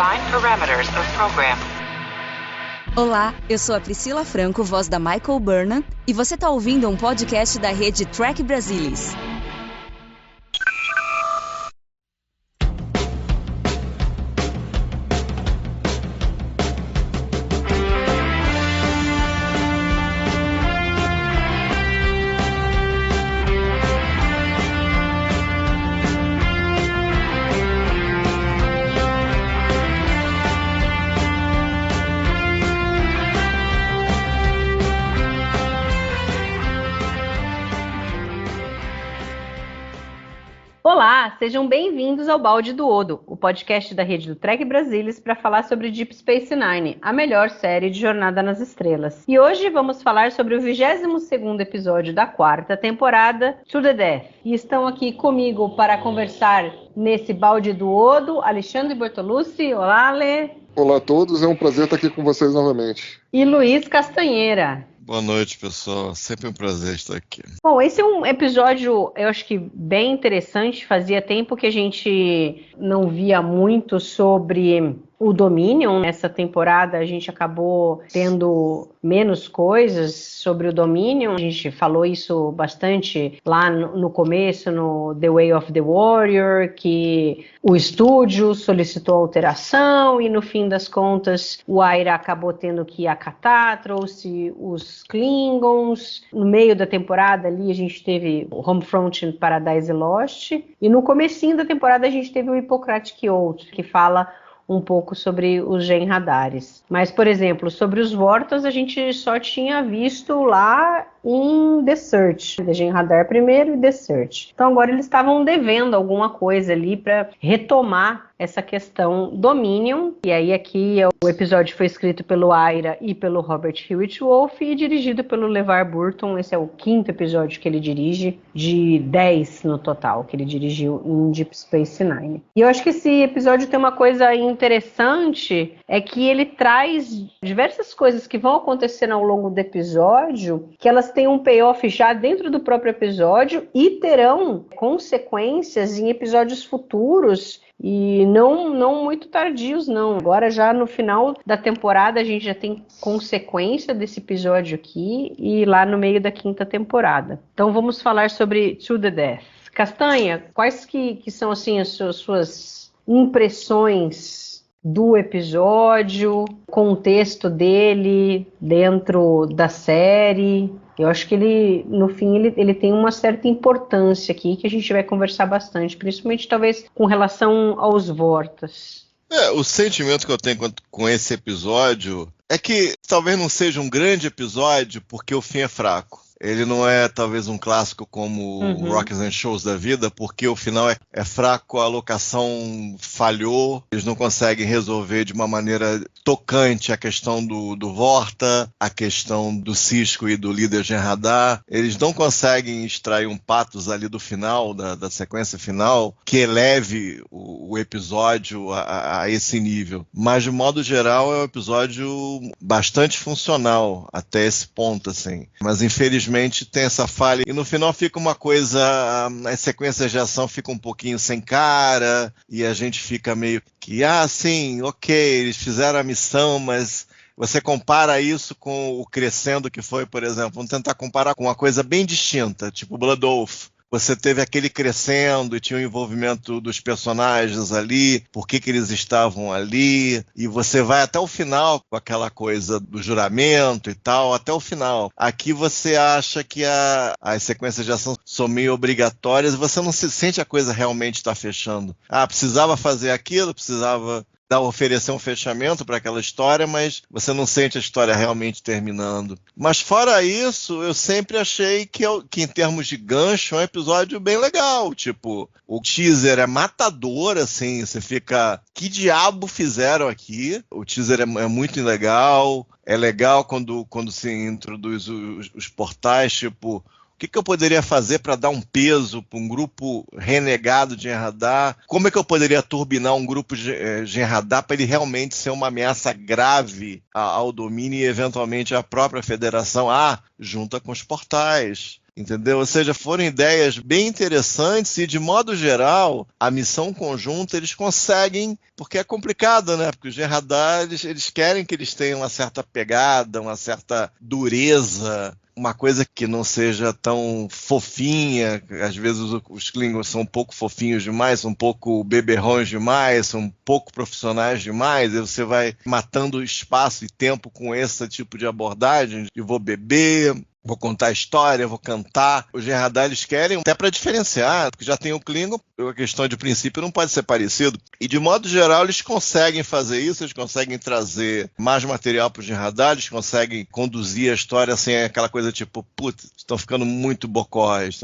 Define parameters of program. Olá, eu sou a Priscila Franco, voz da Michael Burnham, e você está ouvindo um podcast da rede Trek Brasilis. Olá, sejam bem-vindos ao Balde do Odo, o podcast da rede do Trek Brasilis para falar sobre Deep Space Nine, a melhor série de Jornada nas Estrelas. E hoje vamos falar sobre o 22º episódio da 4ª temporada, To The Death. E estão aqui comigo para conversar nesse Balde do Odo, Alexandre Bortolucci. Olá, Ale. Olá a todos, é um prazer estar aqui com vocês novamente. E Luiz Castanheira. Boa noite, pessoal. Sempre um prazer estar aqui. Bom, esse é um episódio, eu acho que bem interessante. Fazia tempo que a gente não via muito sobre o Dominion. Nessa temporada a gente acabou tendo menos coisas sobre o Dominion. A gente falou isso bastante lá no começo, no The Way of the Warrior, que o estúdio solicitou alteração e no fim das contas o Aira acabou tendo que acatar, trouxe os Klingons. No meio da temporada ali a gente teve o Homefront in Paradise Lost e no comecinho da temporada a gente teve o Hippocratic Oath, que fala um pouco sobre os Jem'Hadares. Mas, por exemplo, sobre os Vortas, a gente só tinha visto lá em The Search. The Jem'Hadar primeiro e The Search. Então, agora eles estavam devendo alguma coisa ali para retomar essa questão Dominion. E aí aqui o episódio foi escrito pelo Aira e pelo Robert Hewitt Wolfe e dirigido pelo LeVar Burton. Esse é o 5º episódio que ele dirige, de 10 no total, que ele dirigiu em Deep Space Nine. E eu acho que esse episódio tem uma coisa interessante, é que ele traz diversas coisas que vão acontecendo ao longo do episódio, que elas têm um payoff já dentro do próprio episódio e terão consequências em episódios futuros e não muito tardios, não. Agora já no final da temporada a gente já tem consequência desse episódio aqui e lá no meio da 5ª temporada. Então vamos falar sobre To The Death. Castanha, quais que são assim as suas impressões do episódio, contexto dele dentro da série? Eu acho que ele, no fim, ele tem uma certa importância aqui, que a gente vai conversar bastante, principalmente talvez com relação aos Vortas. O sentimento que eu tenho com esse episódio é que talvez não seja um grande episódio porque o fim é fraco. Ele não é talvez um clássico como Rockets and Shows da vida, porque o final é fraco, a locação falhou, eles não conseguem resolver de uma maneira tocante a questão do Vorta, a questão do Sisko e do líder Jem'Hadar. Eles não conseguem extrair um pathos ali do final, da sequência final, que eleve o episódio a esse nível. Mas, de modo geral, é um episódio bastante funcional até esse ponto, assim. Mas, infelizmente, tem essa falha e no final fica uma coisa, as sequências de ação ficam um pouquinho sem cara e a gente fica meio que, sim, ok, eles fizeram a missão, mas você compara isso com o Crescendo que foi, por exemplo, vamos tentar comparar com uma coisa bem distinta, tipo Blood Oath. Você teve aquele crescendo e tinha o envolvimento dos personagens ali, por que eles estavam ali, e você vai até o final com aquela coisa do juramento e tal, até o final. Aqui você acha que as sequências de ação são meio obrigatórias e você não se sente a coisa realmente estar fechando. Precisava fazer aquilo, precisava oferecer um fechamento para aquela história, mas você não sente a história realmente terminando. Mas fora isso, eu sempre achei que em termos de gancho é um episódio bem legal. Tipo, o teaser é matador, assim, você fica, que diabo fizeram aqui? O teaser é muito legal, é legal quando se introduz os portais, tipo, o que eu poderia fazer para dar um peso para um grupo renegado de Jem'Hadar? Como é que eu poderia turbinar um grupo de Jem'Hadar para ele realmente ser uma ameaça grave ao domínio e eventualmente à própria federação? Junta com os portais. entendeu? Ou seja, foram ideias bem interessantes e, de modo geral, a missão conjunta eles conseguem, porque é complicado, né? Porque os Jem'Hadar, eles querem que eles tenham uma certa pegada, uma certa dureza, uma coisa que não seja tão fofinha. Às vezes os Klingons são um pouco fofinhos demais, são um pouco beberrões demais, são um pouco profissionais demais, e você vai matando espaço e tempo com esse tipo de abordagem, de vou beber, vou contar a história, vou cantar. Os Jem'Hadar, eles querem, até para diferenciar, porque já tem o Klingon, a questão de princípio não pode ser parecido. E, de modo geral, eles conseguem fazer isso, eles conseguem trazer mais material para os Jem'Hadar, eles conseguem conduzir a história sem aquela coisa tipo, putz, estão ficando muito bocós.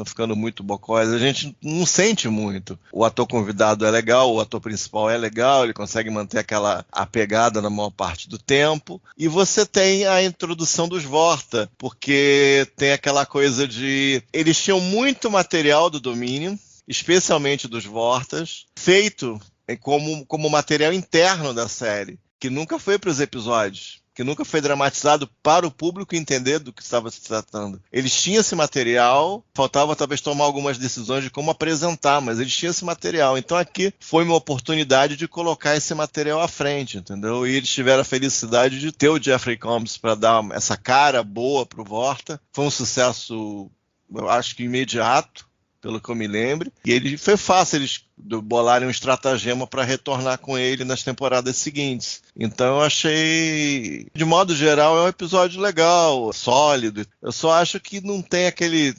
A gente não sente muito. O ator convidado é legal, o ator principal é legal, ele consegue manter a pegada na maior parte do tempo. E você tem a introdução dos Vorta, porque tem aquela coisa de... Eles tinham muito material do Dominion, especialmente dos Vortas, feito como material interno da série, que nunca foi para os episódios, que nunca foi dramatizado para o público entender do que estava se tratando. Eles tinham esse material, faltava talvez tomar algumas decisões de como apresentar, mas eles tinham esse material. Então aqui foi uma oportunidade de colocar esse material à frente, entendeu? E eles tiveram a felicidade de ter o Jeffrey Combs para dar essa cara boa para o Vorta. Foi um sucesso, eu acho que imediato, pelo que eu me lembro. E foi fácil eles bolarem um estratagema para retornar com ele nas temporadas seguintes. Então eu achei, de modo geral, é um episódio legal, sólido. Eu só acho que não tem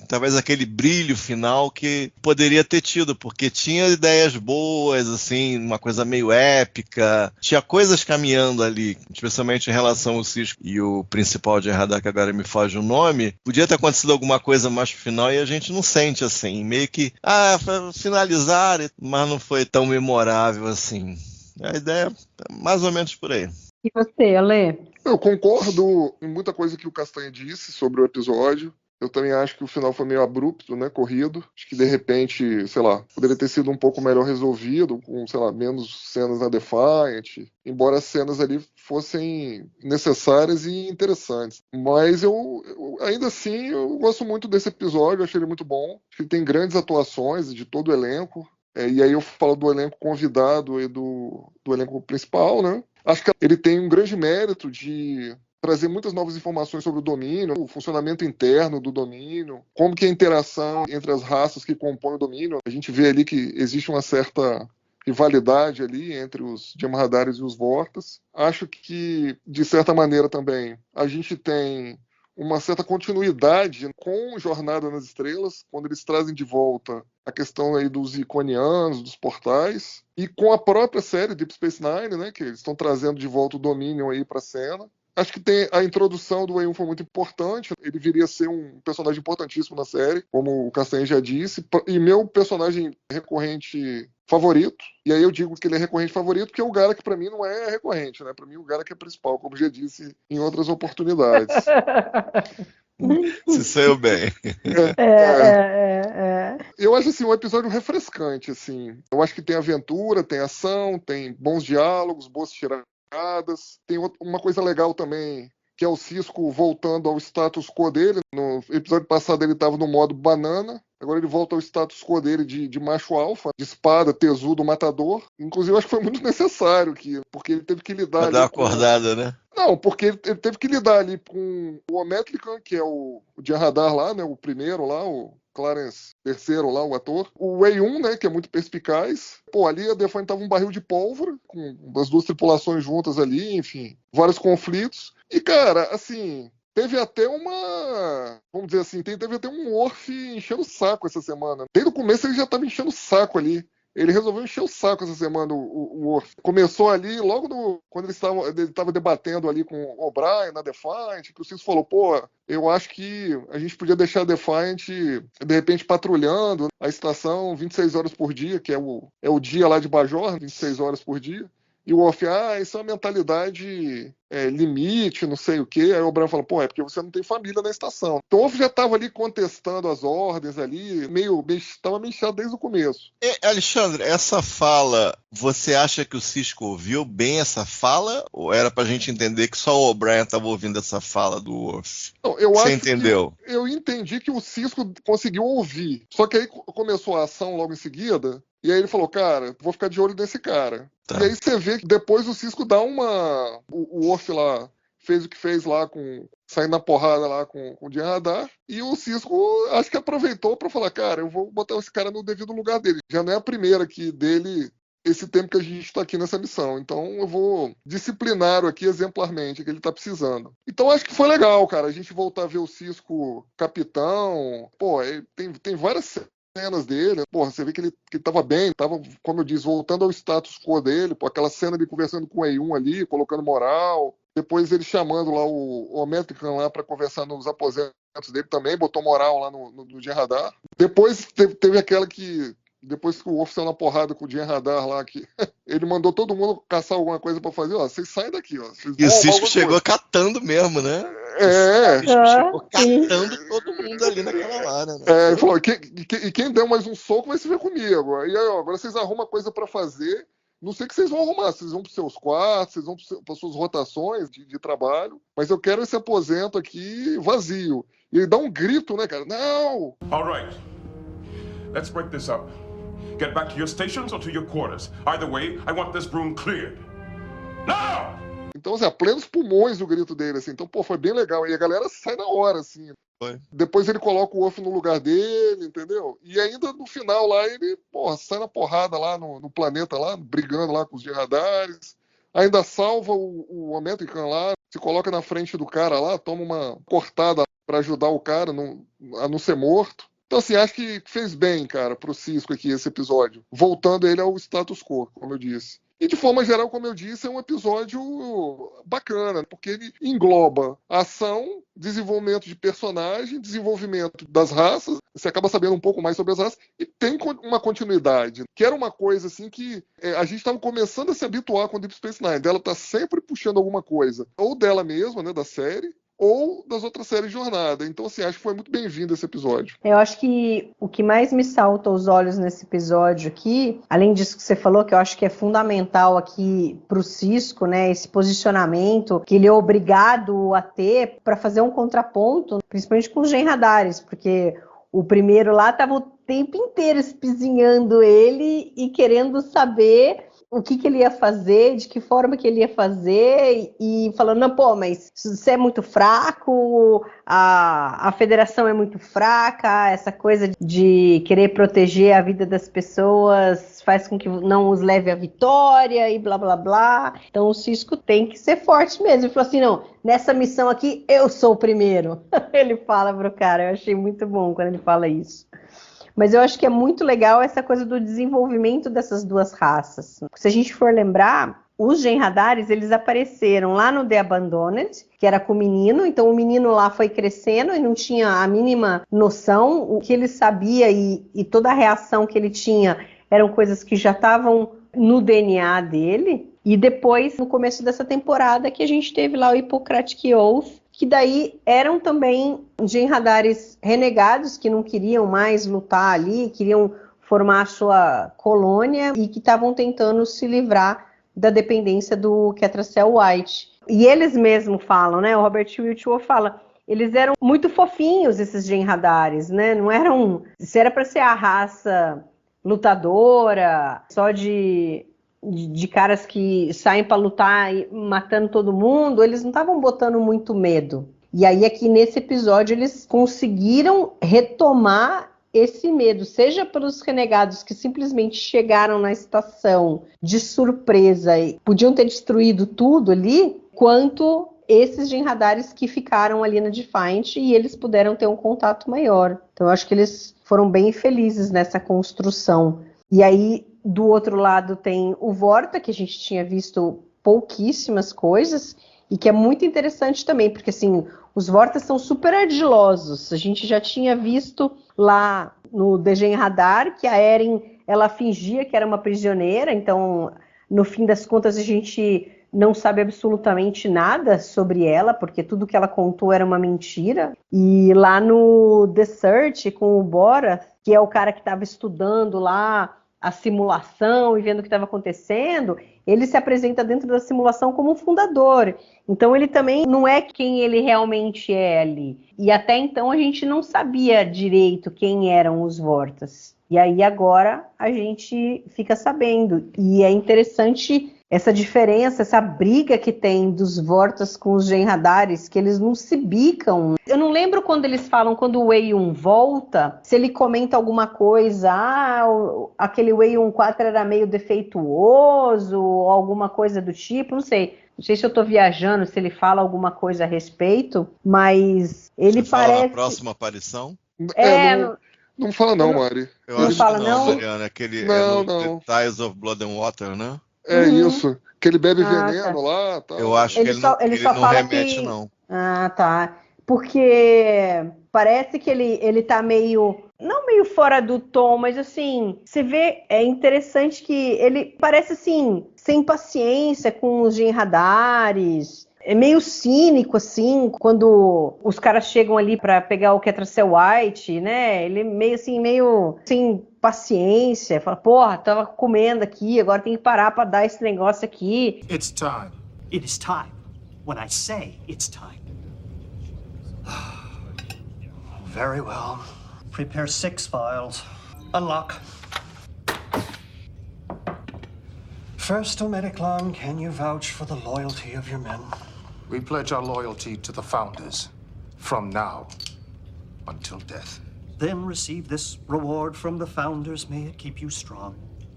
talvez aquele brilho final que poderia ter tido, porque tinha ideias boas, assim, uma coisa meio épica, tinha coisas caminhando ali, especialmente em relação ao Sisko e o principal de Jem'Hadar, que agora me foge o nome. Podia ter acontecido alguma coisa mais pro final e a gente não sente, assim, meio que, finalizar, mas não foi tão memorável assim. A ideia é mais ou menos por aí. E você, Ale? Eu concordo em muita coisa que o Castanha disse sobre o episódio. Eu também acho que o final foi meio abrupto, né, corrido. Acho que, de repente, sei lá, poderia ter sido um pouco melhor resolvido, com, sei lá, menos cenas na Defiant, embora as cenas ali fossem necessárias e interessantes. Mas ainda assim, eu gosto muito desse episódio, achei ele muito bom. Acho que ele tem grandes atuações de todo o elenco. E aí eu falo do elenco convidado e do elenco principal, né? Acho que ele tem um grande mérito de trazer muitas novas informações sobre o domínio, o funcionamento interno do domínio, como que é a interação entre as raças que compõem o domínio. A gente vê ali que existe uma certa rivalidade ali entre os Jem'Hadares e os Vortas. Acho que, de certa maneira também, a gente tem uma certa continuidade com Jornada nas Estrelas, quando eles trazem de volta a questão aí dos iconianos, dos portais, e com a própria série Deep Space Nine, né, que eles estão trazendo de volta o Dominion aí para a cena. Acho que tem a introdução do Wei-1 foi muito importante, ele viria a ser um personagem importantíssimo na série, como o Castanha já disse, e meu personagem recorrente favorito, e aí eu digo que ele é recorrente favorito porque o Garak pra mim não é recorrente, né? Pra mim o Garak é principal, como já disse em outras oportunidades. Se saiu bem. Eu acho assim, um episódio refrescante, assim. Eu acho que tem aventura, tem ação, tem bons diálogos, boas tiradas. Tem uma coisa legal também, que é o Sisko voltando ao status quo dele. No episódio passado ele estava no modo banana, agora ele volta ao status quo dele de macho alfa, de espada, tesudo, matador. Inclusive acho que foi muito necessário, porque ele teve que lidar pra dar uma acordada, né? Não, porque ele teve que lidar ali com o Ometrican, que é o Jem'Hadar lá, né, o primeiro lá, o Clarence III lá, o ator. O Wei-1, né, que é muito perspicaz. Pô, ali a Defiant tava um barril de pólvora, com as duas tripulações juntas ali, enfim, vários conflitos. E, cara, assim, teve até vamos dizer assim, teve até um Worf enchendo o saco essa semana. Desde o começo ele já tava enchendo o saco ali. Ele resolveu encher o saco essa semana, o Worf. Começou ali, logo quando ele estava debatendo ali com o O'Brien na Defiant, que o Sisko falou, pô, eu acho que a gente podia deixar a Defiant, de repente, patrulhando a estação 26 horas por dia, que é o dia lá de Bajor, 26 horas por dia. E o Worf, isso é uma mentalidade limite, não sei o quê. Aí o O'Brien fala, é porque você não tem família na estação. Então o Worf já estava ali contestando as ordens ali, estava meio chato desde o começo. Alexandre, essa fala, você acha que o Sisko ouviu bem essa fala? Ou era pra gente entender que só o O'Brien estava ouvindo essa fala do Worf? Não, você entendeu? Eu entendi que o Sisko conseguiu ouvir. Só que aí começou a ação logo em seguida. E aí ele falou, cara, vou ficar de olho nesse cara. Tá. E aí você vê que depois o Sisko dá uma... O Worf lá fez o que fez lá, saindo na porrada lá com o Jim Hadar. E o Sisko acho que aproveitou para falar, cara, eu vou botar esse cara no devido lugar dele. Já não é a primeira aqui dele esse tempo que a gente está aqui nessa missão. Então eu vou disciplinar aqui exemplarmente, que ele está precisando. Então acho que foi legal, cara, a gente voltar a ver o Sisko capitão. Tem várias cenas dele, você vê que ele tava bem, tava, como eu disse, voltando ao status quo dele, aquela cena dele conversando com o E1 ali, colocando moral, depois ele chamando lá o Ometrican lá para conversar nos aposentos dele também, botou moral lá no Jim Hadar. Depois teve aquela que, depois que o Worf saiu na porrada com o Jim Hadar lá, que ele mandou todo mundo caçar alguma coisa para fazer, vocês saem daqui, E o Sisko chegou catando mesmo, né? O Sisko chegou catando todo mundo ali naquela hora, né? Ele falou, e quem der mais um soco vai se ver comigo. E aí, agora vocês arrumam coisa para fazer, não sei o que vocês vão arrumar, vocês vão para os seus quartos, vocês vão para suas rotações de trabalho, mas eu quero esse aposento aqui vazio. E ele dá um grito, né, cara? Não! All right, let's break this up. Get back to your stations or to your quarters. Either way, I want this room cleared. Now! Então, a plenos pulmões o grito dele, assim. Então, foi bem legal. E a galera sai na hora, assim. Foi. Depois ele coloca o Worf no lugar dele, entendeu? E ainda no final lá, ele, sai na porrada lá no planeta lá, brigando lá com os Jim Hadares. Ainda salva o Ometrican lá, se coloca na frente do cara lá, toma uma cortada para ajudar o cara a não ser morto. Então, assim, acho que fez bem, cara, pro Sisko aqui esse episódio. Voltando ele ao status quo, como eu disse. E, de forma geral, como eu disse, é um episódio bacana, porque ele engloba ação, desenvolvimento de personagem, desenvolvimento das raças, você acaba sabendo um pouco mais sobre as raças, e tem uma continuidade, que era uma coisa assim que a gente estava começando a se habituar com Deep Space Nine, dela tá sempre puxando alguma coisa, ou dela mesma, né, da série, ou das outras séries de jornada. Então, assim, acho que foi muito bem-vindo esse episódio. Eu acho que o que mais me salta aos olhos nesse episódio aqui, além disso que você falou, que eu acho que é fundamental aqui pro Sisko, né, esse posicionamento que ele é obrigado a ter para fazer um contraponto, principalmente com os Jim Hadares, porque o primeiro lá tava o tempo inteiro espizinhando ele e querendo saber o que ele ia fazer, de que forma que ele ia fazer, e falando, não, mas você é muito fraco, a federação é muito fraca, essa coisa de querer proteger a vida das pessoas faz com que não os leve à vitória, e blá, blá, blá. Então o Sisko tem que ser forte mesmo. Ele falou assim, não, nessa missão aqui, eu sou o primeiro. Ele fala pro cara, eu achei muito bom quando ele fala isso. Mas eu acho que é muito legal essa coisa do desenvolvimento dessas duas raças. Se a gente for lembrar, os Jim Hadares, eles apareceram lá no The Abandoned, que era com o menino. Então o menino lá foi crescendo e não tinha a mínima noção. O que ele sabia e toda a reação que ele tinha eram coisas que já estavam no DNA dele. E depois, no começo dessa temporada, que a gente teve lá o Hippocratic Oath, que daí eram também Jim Hadares renegados, que não queriam mais lutar ali, queriam formar a sua colônia e que estavam tentando se livrar da dependência do Ketracel White. E eles mesmos falam, né? O Robert Whitworth fala, eles eram muito fofinhos, esses Jim Hadares, né? Não eram... Se era para ser a raça lutadora, só de caras que saem para lutar matando todo mundo, eles não estavam botando muito medo. E aí aqui nesse episódio eles conseguiram retomar esse medo, seja pelos renegados que simplesmente chegaram na estação de surpresa e podiam ter destruído tudo ali, quanto esses Jim Hadares que ficaram ali na Defiant e eles puderam ter um contato maior. Então eu acho que eles foram bem felizes nessa construção. E aí do outro lado tem o Vorta, que a gente tinha visto pouquíssimas coisas, e que é muito interessante também, porque assim, os Vortas são super ardilosos. A gente já tinha visto lá no The Jim Hadar que a Eren, ela fingia que era uma prisioneira, então no fim das contas a gente não sabe absolutamente nada sobre ela, porque tudo que ela contou era uma mentira. E lá no The Search, com o Bora, que é o cara que estava estudando lá a simulação e vendo o que estava acontecendo, ele se apresenta dentro da simulação como um fundador. Então ele também não é quem ele realmente é ali. E até então a gente não sabia direito quem eram os Vortas. E aí agora a gente fica sabendo. E é interessante essa diferença, essa briga que tem dos Vortas com os Jem'Hadaris, que eles não se bicam. Eu não lembro quando eles falam, quando o Wei-1 volta, se ele comenta alguma coisa, aquele Wei-1 4 era meio defeituoso, ou alguma coisa do tipo, não sei. Não sei se eu tô viajando, se ele fala alguma coisa a respeito, mas ele Você parece... fala na próxima aparição? Não fala não, Mari. Eu Não acho fala que não? Mariana, aquele Não, no The Ties of Blood and Water, né? É isso. Que ele bebe Ah, veneno lá. Tal. Eu acho que ele só não fala remete, que... não. Ah, tá. Porque parece que ele tá meio... Não meio fora do tom, mas assim... Você vê, é interessante que ele parece assim... Sem paciência com os Jem'Hadaris. É meio cínico, assim, quando os caras chegam ali pra pegar o Ketracel White, né? Ele meio sem paciência. Fala, porra, tava comendo aqui, agora tem que parar pra dar esse negócio aqui. It's time. It is time. When I say it's time. Very well. Prepare 6 files. Unlock. First, Omediclon, can you vouch for the loyalty of your men? We pledge our loyalty to the Founders, from now until death. Then receive this reward from the Founders. May it keep you strong.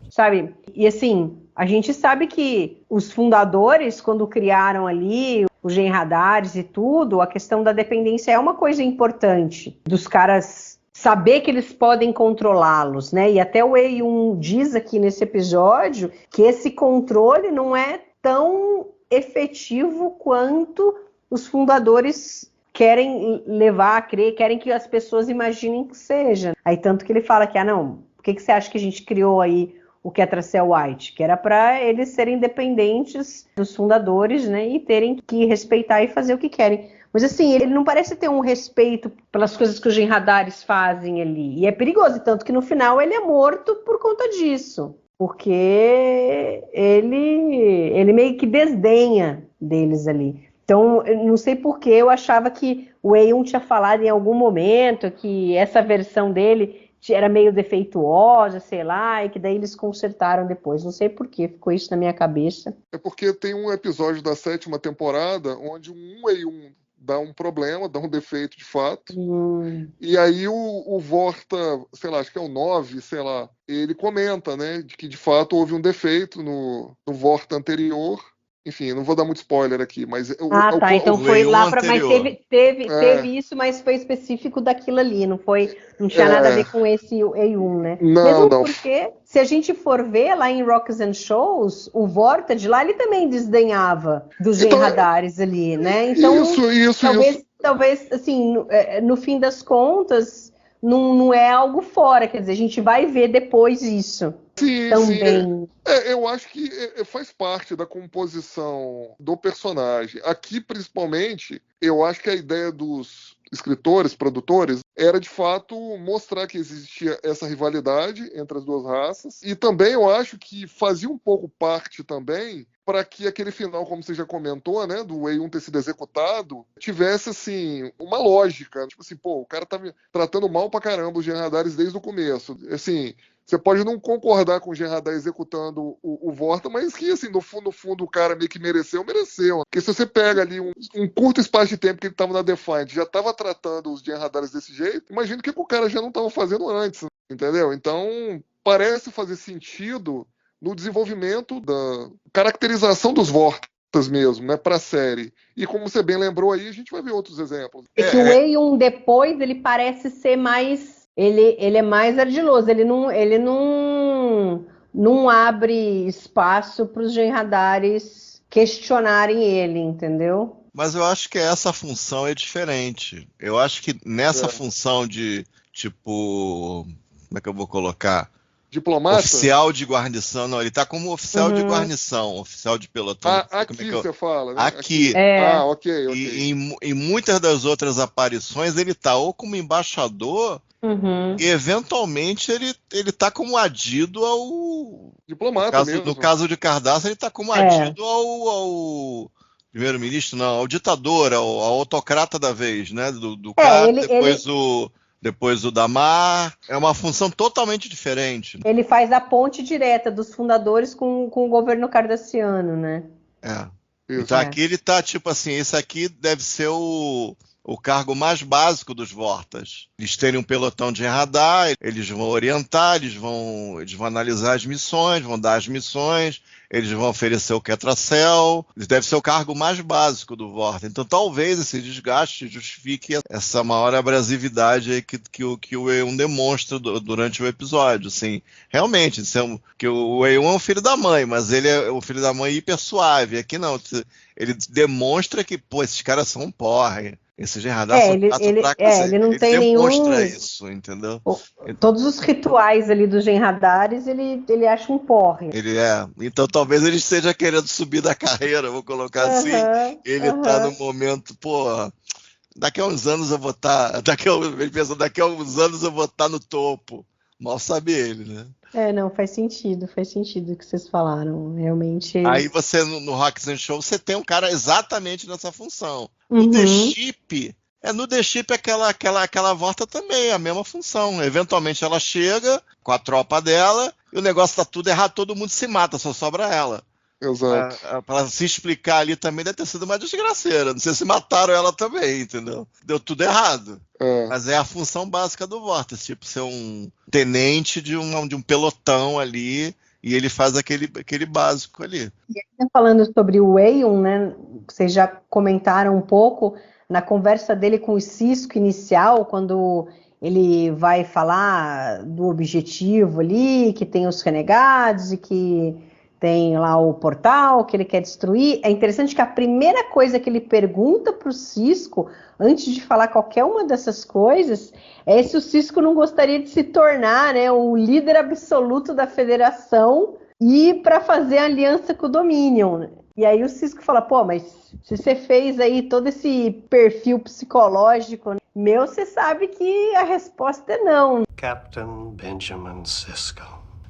Sabe? E assim, a gente sabe que os fundadores, quando criaram ali os Jem'Hadaris e tudo, a questão da dependência é uma coisa importante. Dos caras saber que eles podem controlá-los, né? E até o Wei-1 diz aqui nesse episódio que esse controle não é tão efetivo quanto os fundadores querem levar a crer, querem que as pessoas imaginem que seja. Aí tanto que ele fala que, por que você acha que a gente criou aí o Ketracel White? Que era para eles serem independentes dos fundadores, né, e terem que respeitar e fazer o que querem. Mas assim, ele não parece ter um respeito pelas coisas que os Jem'Hadaris fazem ali. E é perigoso, tanto que no final ele é morto por conta disso. Porque ele meio que desdenha deles ali. Então, eu não sei por que eu achava que o Wei-1 tinha falado em algum momento que essa versão dele era meio defeituosa, sei lá, e que daí eles consertaram depois. Não sei por que ficou isso na minha cabeça. É porque tem um episódio da 7ª temporada onde um Wei-1 dá um problema, dá um defeito de fato. E aí o Vorta, sei lá, acho que é o 9, sei lá, ele comenta, né, de que de fato houve um defeito no Vorta anterior. Enfim, não vou dar muito spoiler aqui, mas... Então foi lá para... Mas teve isso, mas foi específico daquilo ali, não tinha nada a ver com esse Wei-1, né? Não. Porque, se a gente for ver lá em Rockets and Shows, o Vorta de lá, ele também desdenhava dos Jem'Hadaris ali, né? Então, talvez, assim, no fim das contas, não é algo fora, quer dizer, a gente vai ver depois isso. Sim, também. Eu acho que faz parte da composição do personagem. Aqui, principalmente, eu acho que a ideia dos escritores, produtores, era de fato mostrar que existia essa rivalidade entre as duas raças. E também eu acho que fazia um pouco parte também para que aquele final, como você já comentou, né, do Wei-1 ter sido executado, tivesse, assim, uma lógica. Tipo assim, o cara tá tratando mal pra caramba os Jem'Hadaris desde o começo. Assim, você pode não concordar com o Jem'Hadar executando o Vorta, mas que, assim, no fundo, o cara meio que mereceu. Porque se você pega ali um curto espaço de tempo que ele estava na Defiant, já estava tratando os Jem'Hadaris desse jeito, imagina o que o cara já não estava fazendo antes, entendeu? Então, parece fazer sentido no desenvolvimento da caracterização dos Vortas mesmo, né, pra série. E como você bem lembrou aí, a gente vai ver outros exemplos. É que o Wei-1 depois, ele parece ser mais... Ele é mais ardiloso, ele não abre espaço para os Jem'Hadaris questionarem ele, entendeu? Mas eu acho que essa função é diferente. Eu acho que nessa função de, tipo, como é que eu vou colocar? Diplomata? Oficial de guarnição, não, ele tá como oficial de guarnição, oficial de pelotão. Aqui você fala, né? Aqui. Ok. E em muitas das outras aparições ele tá ou como embaixador e eventualmente ele tá como adido ao... Diplomata mesmo. No caso de Cardassian, ele tá como adido ao primeiro-ministro, não, ao ditador, ao autocrata da vez, né? Do cara, depois o Damar. É uma função totalmente diferente. Ele faz a ponte direta dos fundadores com o governo cardassiano, né? Então aqui ele tá tipo assim, esse aqui deve ser o cargo mais básico dos Vortas. Eles terem um pelotão de radar, eles vão orientar, eles vão analisar as missões, vão dar as missões, eles vão oferecer o Ketracel. Eles devem ser o cargo mais básico do Vorta. Então talvez esse desgaste justifique essa maior abrasividade aí que o Wei-1 demonstra durante o episódio. Assim, realmente, que o Wei-1 é o filho da mãe, mas ele é o filho da mãe hiper suave. Aqui não, ele demonstra que, esses caras são um porra. Esse Gerardar ele não tem demonstra isso, entendeu? Todos os rituais ali dos Genradares, ele acha um porre. Então talvez ele esteja querendo subir da carreira, vou colocar assim. Ele tá no momento, daqui a uns anos eu vou estar. Ele pensa, daqui a uns anos eu vou estar no topo. Mal sabe ele, né? Não, faz sentido o que vocês falaram, realmente. Aí você, no Rocks and Show, você tem um cara exatamente nessa função. No The Ship, aquela Vorta também, é a mesma função. Eventualmente ela chega com a tropa dela, e o negócio tá tudo errado, todo mundo se mata, só sobra ela. Exato. Pra se explicar ali também deve ter sido uma desgraceira. Não sei se mataram ela também, entendeu? Deu tudo errado. Mas é a função básica do Vortex, tipo, ser um tenente de um pelotão ali, e ele faz aquele básico ali. E falando sobre o Wei-1, né? Vocês já comentaram um pouco na conversa dele com o Sisko inicial, quando ele vai falar do objetivo ali, que tem os renegados e que tem lá o portal que ele quer destruir. É interessante que a primeira coisa que ele pergunta para o Sisko, antes de falar qualquer uma dessas coisas, é se o Sisko não gostaria de se tornar, né, o líder absoluto da Federação e para fazer aliança com o Dominion. E aí o Sisko fala, mas se você fez aí todo esse perfil psicológico meu, você sabe que a resposta é não. Captain Benjamin Sisko,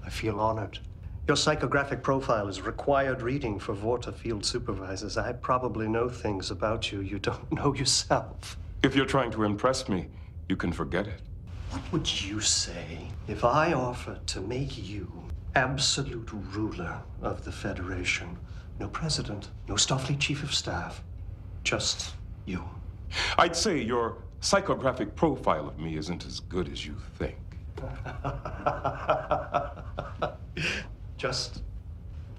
I feel honored. Your psychographic profile is required reading for Vorta field supervisors. I probably know things about you don't know yourself. If you're trying to impress me, you can forget it. What would you say if I offered to make you absolute ruler of the Federation? No president, no Starfleet chief of staff, just you. I'd say your psychographic profile of me isn't as good as you think. Just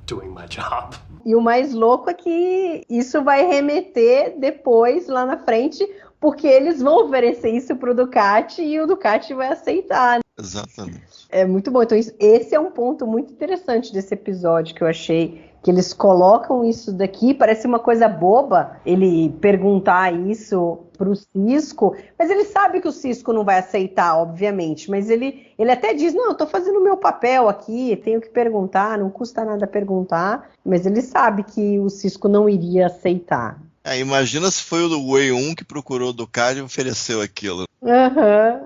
doing my job. E o mais louco é que isso vai remeter depois, lá na frente, porque eles vão oferecer isso pro Ducati e o Ducati vai aceitar. Exatamente. É muito bom. Então, esse é um ponto muito interessante desse episódio que eu achei, que eles colocam isso daqui, parece uma coisa boba, ele perguntar isso pro Sisko, mas ele sabe que o Sisko não vai aceitar, obviamente, mas ele até diz, não, eu tô fazendo o meu papel aqui, tenho que perguntar, não custa nada perguntar, mas ele sabe que o Sisko não iria aceitar. Imagina se foi o Wei-1 que procurou o Ducati e ofereceu aquilo.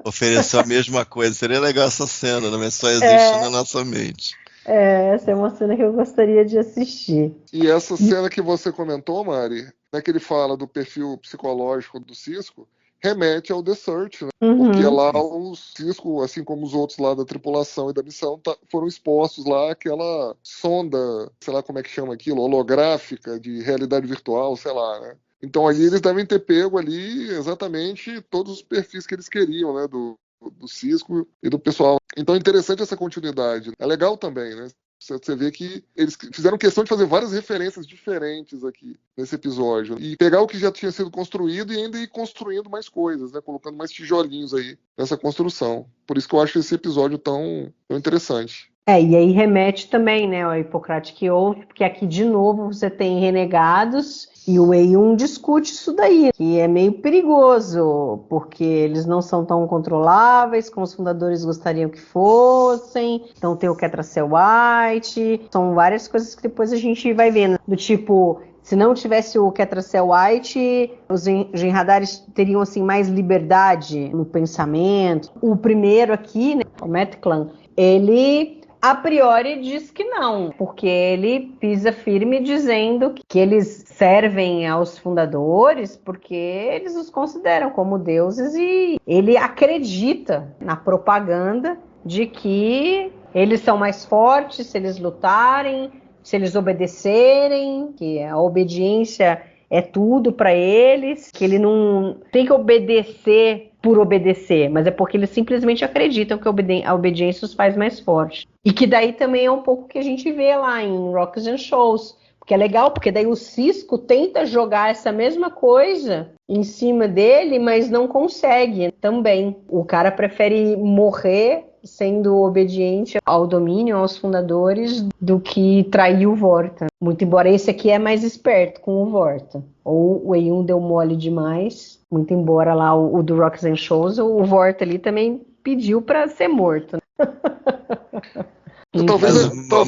Ofereceu a mesma coisa, seria legal essa cena, mas só existe na nossa mente. Essa é uma cena que eu gostaria de assistir. E essa cena que você comentou, Mari, né, que ele fala do perfil psicológico do Sisko, remete ao The Search, né? Porque lá o Sisko, assim como os outros lá da tripulação e da missão, foram expostos lá àquela sonda, sei lá como é que chama aquilo, holográfica de realidade virtual, sei lá, né? Então aí eles devem ter pego ali exatamente todos os perfis que eles queriam, né, do Sisko e do pessoal. Então é interessante essa continuidade. É legal também, né? Você vê que eles fizeram questão de fazer várias referências diferentes aqui nesse episódio. E pegar o que já tinha sido construído e ainda ir construindo mais coisas, né? Colocando mais tijolinhos aí nessa construção. Por isso que eu acho esse episódio tão interessante. E aí remete também, né, ao Hippocratic Oath, porque aqui de novo você tem renegados e o E1 discute isso daí, que é meio perigoso, porque eles não são tão controláveis como os fundadores gostariam que fossem. Então tem o Ketracel White, são várias coisas que depois a gente vai vendo, do tipo, se não tivesse o Ketracel White, os Jem'Hadaris teriam assim mais liberdade no pensamento. O primeiro aqui, né, o Matt Clan, ele a priori diz que não, porque ele pisa firme dizendo que eles servem aos fundadores porque eles os consideram como deuses e ele acredita na propaganda de que eles são mais fortes se eles lutarem, se eles obedecerem, que a obediência é tudo para eles, que ele não tem que obedecer por obedecer, mas é porque eles simplesmente acreditam que a obediência os faz mais fortes. E que daí também é um pouco que a gente vê lá em Rock's and Shows, porque é legal, porque daí o Sisko tenta jogar essa mesma coisa em cima dele, mas não consegue também. O cara prefere morrer sendo obediente ao domínio, aos fundadores, do que trair o Vorta. Muito embora esse aqui é mais esperto com o Vorta. Ou o E1 deu mole demais, muito embora lá o do Rock's and Shows, o Vorta ali também pediu para ser morto.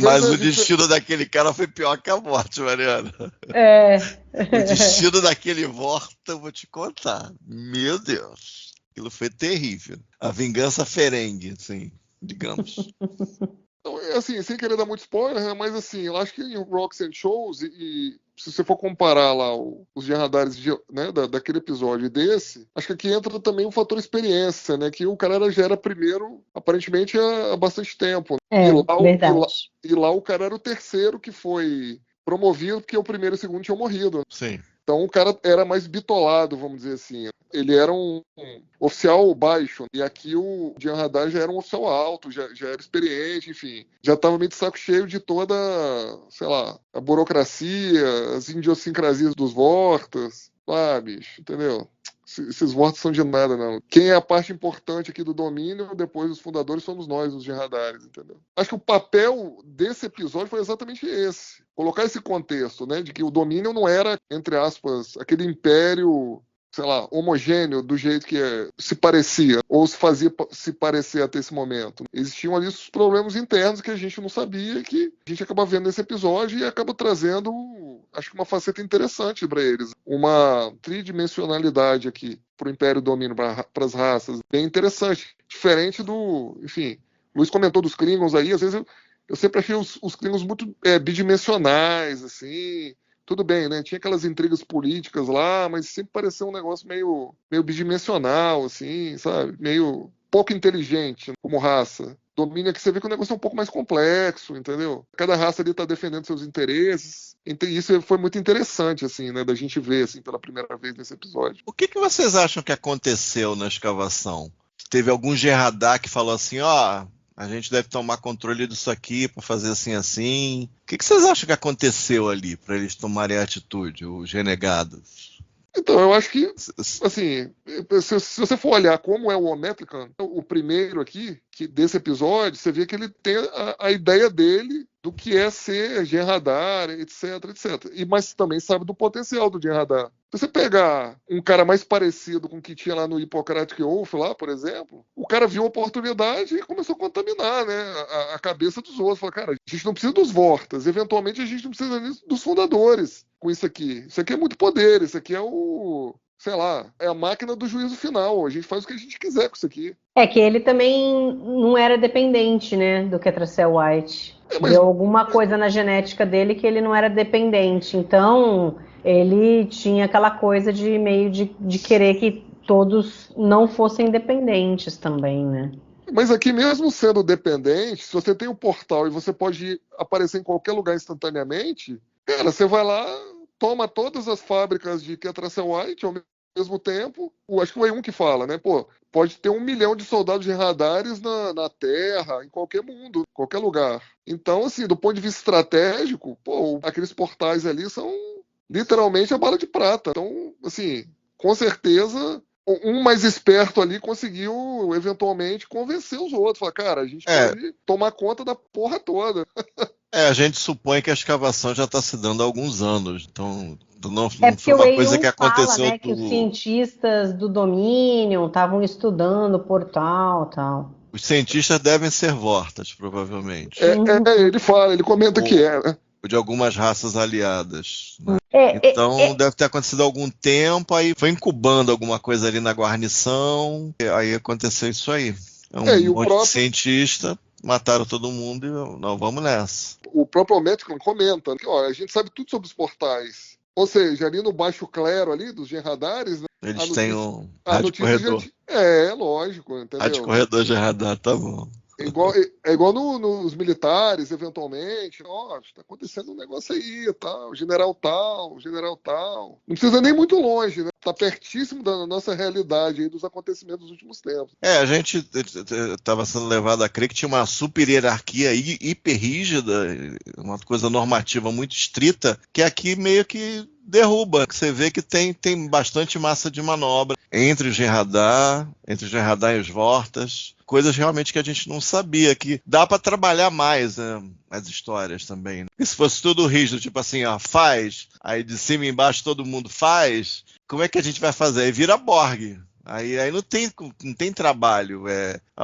Mas o destino daquele cara foi pior que a morte, Mariana. O destino daquele Vorta, eu vou te contar. Meu Deus. Aquilo foi terrível. A vingança Ferengue, assim, digamos. Então, assim, sem querer dar muito spoiler, né, mas assim, eu acho que em Rock's and Shows, e se você for comparar lá os Jem'Hadaris, né, daquele episódio e desse, acho que aqui entra também o fator experiência, né, que o cara já era primeiro, aparentemente, há bastante tempo. E lá o cara era o terceiro que foi promovido, porque o primeiro e o segundo tinham morrido. Sim. Então o cara era mais bitolado, vamos dizer assim. Ele era um oficial baixo, e aqui o Jem'Hadar já era um oficial alto, já era experiente, enfim. Já estava meio de saco cheio de toda, sei lá, a burocracia, as idiosincrasias dos Vortas. Bicho, entendeu? Esses Vortas são de nada, não. Quem é a parte importante aqui do domínio, depois dos fundadores, somos nós, os Jem'Hadaris, entendeu? Acho que o papel desse episódio foi exatamente esse. Colocar esse contexto, né, de que o domínio não era, entre aspas, aquele império, sei lá, homogêneo do jeito que se parecia, ou se fazia se parecer até esse momento. Existiam ali os problemas internos que a gente não sabia, que a gente acaba vendo nesse episódio e acaba trazendo, acho que uma faceta interessante para eles. Uma tridimensionalidade aqui para o Império Domínio, para as raças, bem interessante. Diferente do, enfim, o Luiz comentou dos Klingons aí, às vezes eu sempre achei os Klingons muito bidimensionais, assim. Tudo bem, né? Tinha aquelas intrigas políticas lá, mas sempre pareceu um negócio meio bidimensional, assim, sabe? Meio pouco inteligente como raça. Domínio aqui, você vê que o negócio é um pouco mais complexo, entendeu? Cada raça ali tá defendendo seus interesses. Então, isso foi muito interessante, assim, né? Da gente ver, assim, pela primeira vez nesse episódio. O que vocês acham que aconteceu na escavação? Teve algum Jem'Hadar que falou assim, a gente deve tomar controle disso aqui para fazer assim. O que vocês acham que aconteceu ali para eles tomarem atitude, os renegados? Então, eu acho que, assim, se você for olhar como é o Ometrican, o primeiro aqui, desse episódio, você vê que ele tem a ideia dele do que é ser Jem'Hadar, etc, etc. Mas também sabe do potencial do Jem'Hadar. Se você pegar um cara mais parecido com o que tinha lá no Hippocratic Oath, lá, por exemplo, o cara viu uma oportunidade e começou a contaminar, né, a cabeça dos outros. Falou, cara, a gente não precisa dos Vortas, eventualmente a gente não precisa dos fundadores com isso aqui. Isso aqui é muito poder, isso aqui é sei lá, é a máquina do juízo final. A gente faz o que a gente quiser com isso aqui. É que ele também não era dependente, né, do Ketracel White. Deu alguma coisa na genética dele que ele não era dependente. Então, ele tinha aquela coisa de meio de querer que todos não fossem dependentes também, né? Mas aqui, mesmo sendo dependente, se você tem um portal e você pode aparecer em qualquer lugar instantaneamente, cara, você vai lá, toma todas as fábricas de Ketracel White ao mesmo tempo. Acho que o E1 que fala, né? Pode ter 1 milhão de soldados de radares na Terra, em qualquer mundo, qualquer lugar. Então, assim, do ponto de vista estratégico, aqueles portais ali são literalmente a bala de prata. Então, assim, com certeza um mais esperto ali conseguiu, eventualmente, convencer os outros. Falar, cara, a gente pode tomar conta da porra toda. A gente supõe que a escavação já está se dando há alguns anos, então não porque foi uma o coisa que aconteceu... fala, né, que os cientistas do Dominion estavam estudando o portal e tal. Os cientistas devem ser Vortas, provavelmente. Ele comenta que é, né? De algumas raças aliadas. Né? Então deve ter acontecido há algum tempo, aí foi incubando alguma coisa ali na guarnição, aí aconteceu isso aí. Um monte de cientista, mataram todo mundo e não, vamos nessa. O próprio Ometicon comenta que a gente sabe tudo sobre os portais. Ou seja, ali no baixo clero ali dos Genradares, né? Eles têm um rádio corredor. Lógico, entendeu? Rádio corredor Genradar, tá bom. É igual nos militares, eventualmente. Está acontecendo um negócio aí, tal, general tal. Não precisa nem muito longe, né? Está pertíssimo da nossa realidade aí, dos acontecimentos dos últimos tempos. A gente estava sendo levado a crer que tinha uma super hierarquia hiper rígida, uma coisa normativa muito estrita, que aqui meio que derruba. Você vê que tem bastante massa de manobra entre o Genradar e os Vortas. Coisas realmente que a gente não sabia, que dá para trabalhar mais, né, as histórias também. Né? E se fosse tudo rígido, tipo assim, faz, aí de cima e embaixo todo mundo faz, como é que a gente vai fazer? Aí vira Borg. Aí não tem trabalho.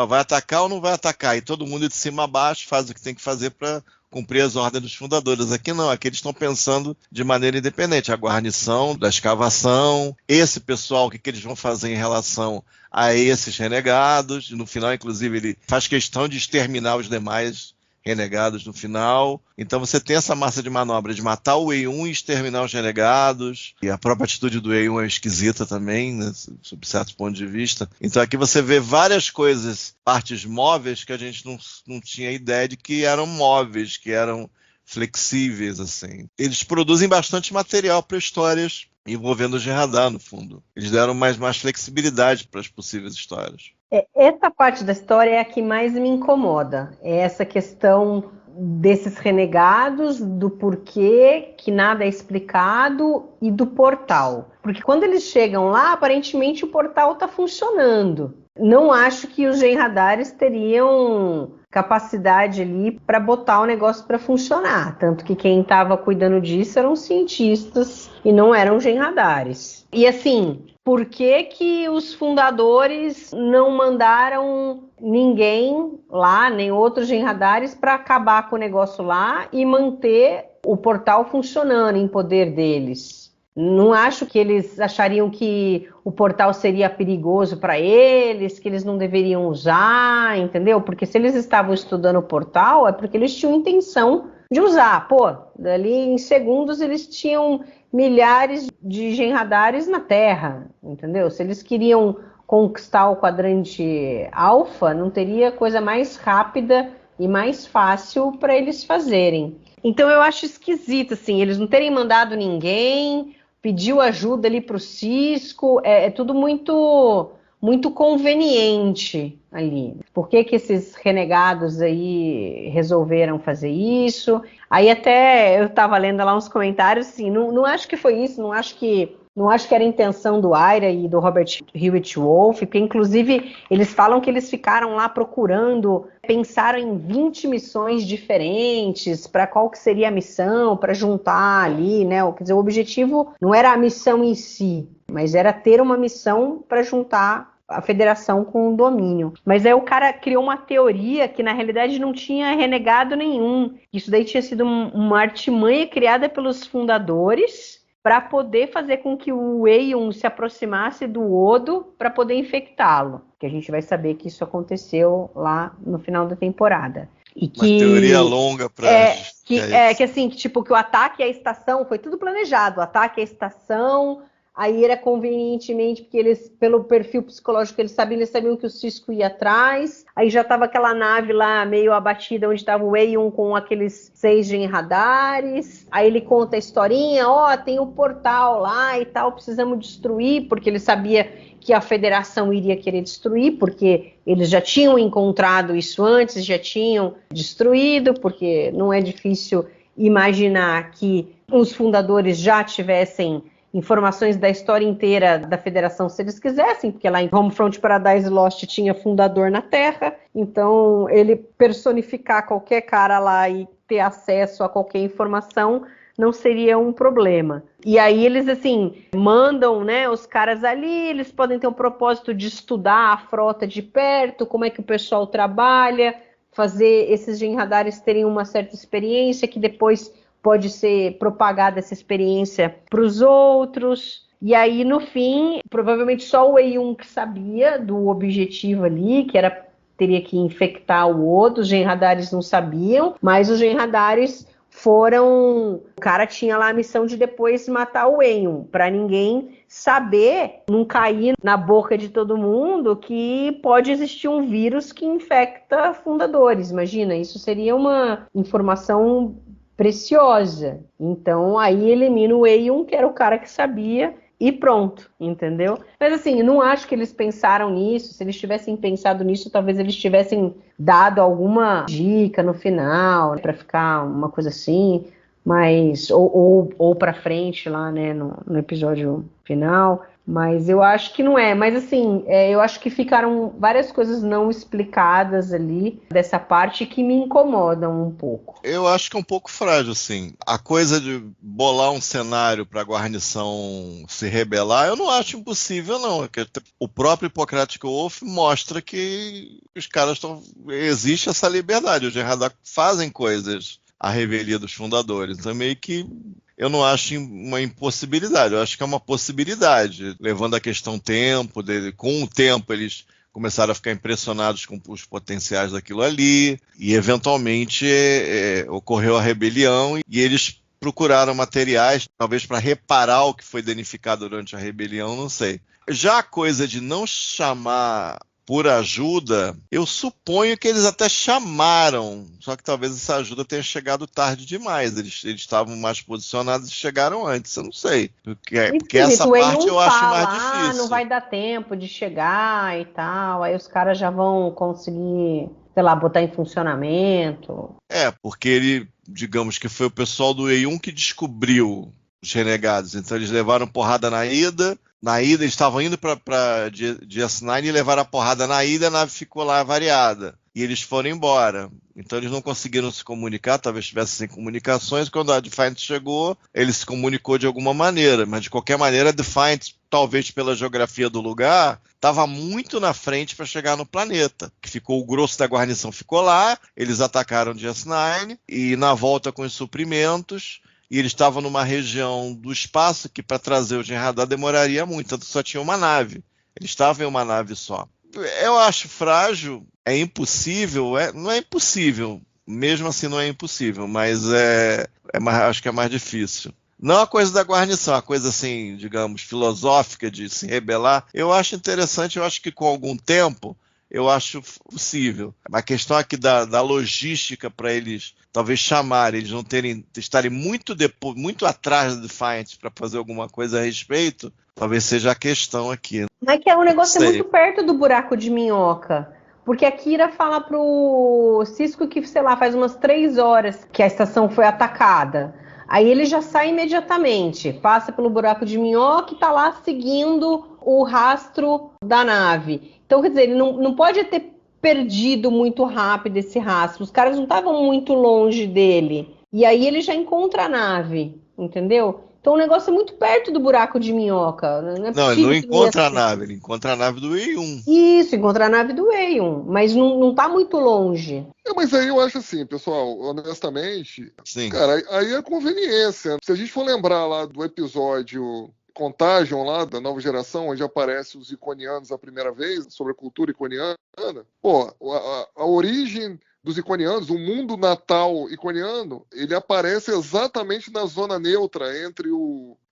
Vai atacar ou não vai atacar? E todo mundo de cima a baixo faz o que tem que fazer para cumprir as ordens dos fundadores. Aqui não, aqui eles estão pensando de maneira independente. A guarnição, da escavação, esse pessoal, o que eles vão fazer em relação a esses renegados. No final, inclusive, ele faz questão de exterminar os demais renegados no final. Então você tem essa massa de manobra de matar o E1 e exterminar os renegados. E a própria atitude do E1 é esquisita também, né, sob certo ponto de vista. Então aqui você vê várias coisas, partes móveis que a gente não tinha ideia de que eram móveis, que eram flexíveis, assim. Eles produzem bastante material para histórias envolvendo o Genradar, no fundo. Eles deram mais flexibilidade para as possíveis histórias. Essa parte da história é a que mais me incomoda. É essa questão desses renegados, do porquê que nada é explicado e do portal. Porque quando eles chegam lá, aparentemente o portal está funcionando. Não acho que os Genradares teriam capacidade ali para botar o negócio para funcionar. Tanto que quem estava cuidando disso eram cientistas e não eram Genradares. E assim, por que os fundadores não mandaram ninguém lá, nem outros Genradares, para acabar com o negócio lá e manter o portal funcionando em poder deles? Não acho que eles achariam que o portal seria perigoso para eles, que eles não deveriam usar, entendeu? Porque se eles estavam estudando o portal, é porque eles tinham intenção de usar. Dali em segundos eles tinham milhares de Genradares na Terra, entendeu? Se eles queriam conquistar o quadrante alfa, não teria coisa mais rápida e mais fácil para eles fazerem. Então eu acho esquisito, assim, eles não terem mandado ninguém, pediu ajuda ali para o Cisco, é tudo muito conveniente ali. Por que esses renegados aí resolveram fazer isso? Aí até eu estava lendo lá uns comentários, assim, não acho que foi isso, não acho que era a intenção do Ira e do Robert Hewitt Wolfe, porque inclusive eles falam que eles ficaram lá procurando, pensaram em 20 missões diferentes, para qual que seria a missão, para juntar ali, né? Quer dizer, o objetivo não era a missão em si, mas era ter uma missão para juntar a federação com o domínio. Mas aí o cara criou uma teoria que na realidade não tinha renegado nenhum. Isso daí tinha sido uma artimanha criada pelos fundadores para poder fazer com que o Aeon se aproximasse do Odo para poder infectá-lo. Que a gente vai saber que isso aconteceu lá no final da temporada. E que, uma teoria longa para... que o ataque à estação foi tudo planejado. O ataque à estação... Aí era convenientemente, porque eles, pelo perfil psicológico que eles sabiam que o Cisco ia atrás. Aí já estava aquela nave lá meio abatida, onde estava o Aeon com aqueles 6 Genradares. Aí ele conta a historinha, tem o portal lá e tal, precisamos destruir, porque ele sabia que a Federação iria querer destruir, porque eles já tinham encontrado isso antes, já tinham destruído, porque não é difícil imaginar que os fundadores já tivessem informações da história inteira da Federação se eles quisessem, porque lá em Homefront Paradise Lost tinha fundador na Terra, então ele personificar qualquer cara lá e ter acesso a qualquer informação não seria um problema. E aí eles, assim, mandam, né, os caras ali, eles podem ter um propósito de estudar a frota de perto, como é que o pessoal trabalha, fazer esses genradares terem uma certa experiência que depois pode ser propagada essa experiência para os outros. E aí, no fim, provavelmente só o E1 que sabia do objetivo ali, que era teria que infectar o outro, os genradares não sabiam, mas os genradares foram... O cara tinha lá a missão de depois matar o E1, para ninguém saber, não cair na boca de todo mundo que pode existir um vírus que infecta fundadores. Imagina, isso seria uma informação preciosa. Então, aí elimina o E1, que era o cara que sabia, e pronto, entendeu? Mas assim, eu não acho que eles pensaram nisso. Se eles tivessem pensado nisso, talvez eles tivessem dado alguma dica no final, né, para ficar uma coisa assim, mas ou para frente lá, né, no episódio final. Mas eu acho que não é. Mas assim, eu acho que ficaram várias coisas não explicadas ali dessa parte que me incomodam um pouco. Eu acho que é um pouco frágil, assim. A coisa de bolar um cenário para a guarnição se rebelar, eu não acho impossível, não. Porque o próprio Hippocratic Oath mostra que os caras existe essa liberdade. Os Genradar fazem coisas à revelia dos fundadores. Então, meio que eu não acho uma impossibilidade, eu acho que é uma possibilidade, levando a questão tempo, com o tempo eles começaram a ficar impressionados com os potenciais daquilo ali, e eventualmente ocorreu a rebelião, e eles procuraram materiais, talvez para reparar o que foi danificado durante a rebelião, não sei. Já a coisa de não chamar por ajuda, eu suponho que eles até chamaram, só que talvez essa ajuda tenha chegado tarde demais. Eles estavam mais posicionados e chegaram antes, eu não sei. Porque essa parte eu acho mais difícil. Não vai dar tempo de chegar e tal, aí os caras já vão conseguir, sei lá, botar em funcionamento. Porque ele, digamos que foi o pessoal do E1 que descobriu os renegados, então eles levaram porrada na ida. Na ida, eles estavam indo para DS9 e levaram a porrada na ida, a nave ficou lá variada. E eles foram embora. Então eles não conseguiram se comunicar, talvez tivessem sem comunicações. Quando a Defiant chegou, ele se comunicou de alguma maneira. Mas de qualquer maneira, a Defiant, talvez pela geografia do lugar, estava muito na frente para chegar no planeta. Que ficou, o grosso da guarnição ficou lá, eles atacaram DS9 e na volta com os suprimentos. E eles estavam numa região do espaço que para trazer o Genradar demoraria muito, tanto que só tinha uma nave. Eles estavam em uma nave só. Eu acho frágil, é impossível, não é impossível, mesmo assim não é impossível, mas acho que é mais difícil. Não a coisa da guarnição, a coisa assim, digamos, filosófica de se rebelar, eu acho interessante, eu acho que com algum tempo eu acho possível. A questão aqui da logística para eles talvez chamarem, eles não estarem muito atrás do Defiant para fazer alguma coisa a respeito, talvez seja a questão aqui. Mas que é um negócio muito perto do buraco de minhoca. Porque a Kira fala pro Sisko que, sei lá, faz umas 3 horas que a estação foi atacada. Aí ele já sai imediatamente, passa pelo buraco de minhoca e tá lá seguindo o rastro da nave. Então, quer dizer, ele não pode ter perdido muito rápido esse rastro. Os caras não estavam muito longe dele. E aí ele já encontra a nave, entendeu? Então o negócio é muito perto do buraco de minhoca. Não, ele não encontra a nave, ele encontra a nave do E1. Isso, encontra a nave do E1, mas não tá muito longe. Mas aí eu acho assim, pessoal, honestamente, sim, cara, aí é conveniência. Se a gente for lembrar lá do episódio Contagion lá, da nova geração, onde aparecem os iconianos a primeira vez, sobre a cultura iconiana, a origem dos iconianos, o mundo natal iconiano, ele aparece exatamente na zona neutra entre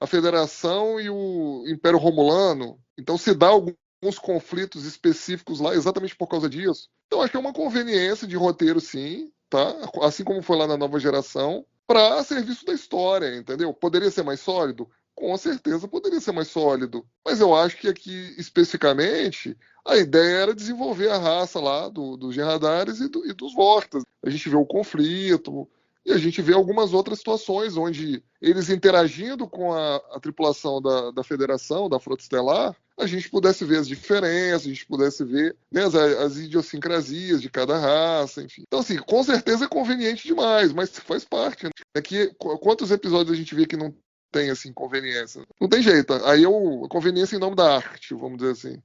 a Federação e o Império Romulano. Então se dá alguns conflitos específicos lá exatamente por causa disso. Então acho que é uma conveniência de roteiro, sim, tá? Assim como foi lá na nova geração, para serviço da história, entendeu? Poderia ser mais sólido? Com certeza poderia ser mais sólido. Mas eu acho que aqui, especificamente, a ideia era desenvolver a raça lá dos Genradares e dos Vortas. A gente vê o conflito, E a gente vê algumas outras situações onde eles interagindo com a tripulação da Federação, da Frota Estelar, a gente pudesse ver as diferenças, a gente pudesse ver, né, as idiosincrasias de cada raça, enfim. Então, assim, com certeza é conveniente demais, mas faz parte, né? É que quantos episódios a gente vê que não tem, assim, conveniência? Não tem jeito. Aí a conveniência em nome da arte, vamos dizer assim.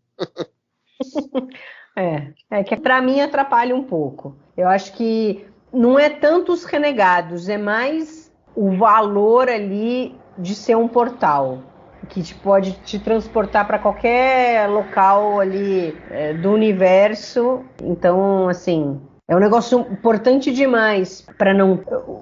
É que pra mim atrapalha um pouco. Eu acho que não é tanto os renegados, é mais o valor ali de ser um portal, que pode te transportar para qualquer local ali do universo. Então, assim, é um negócio importante demais para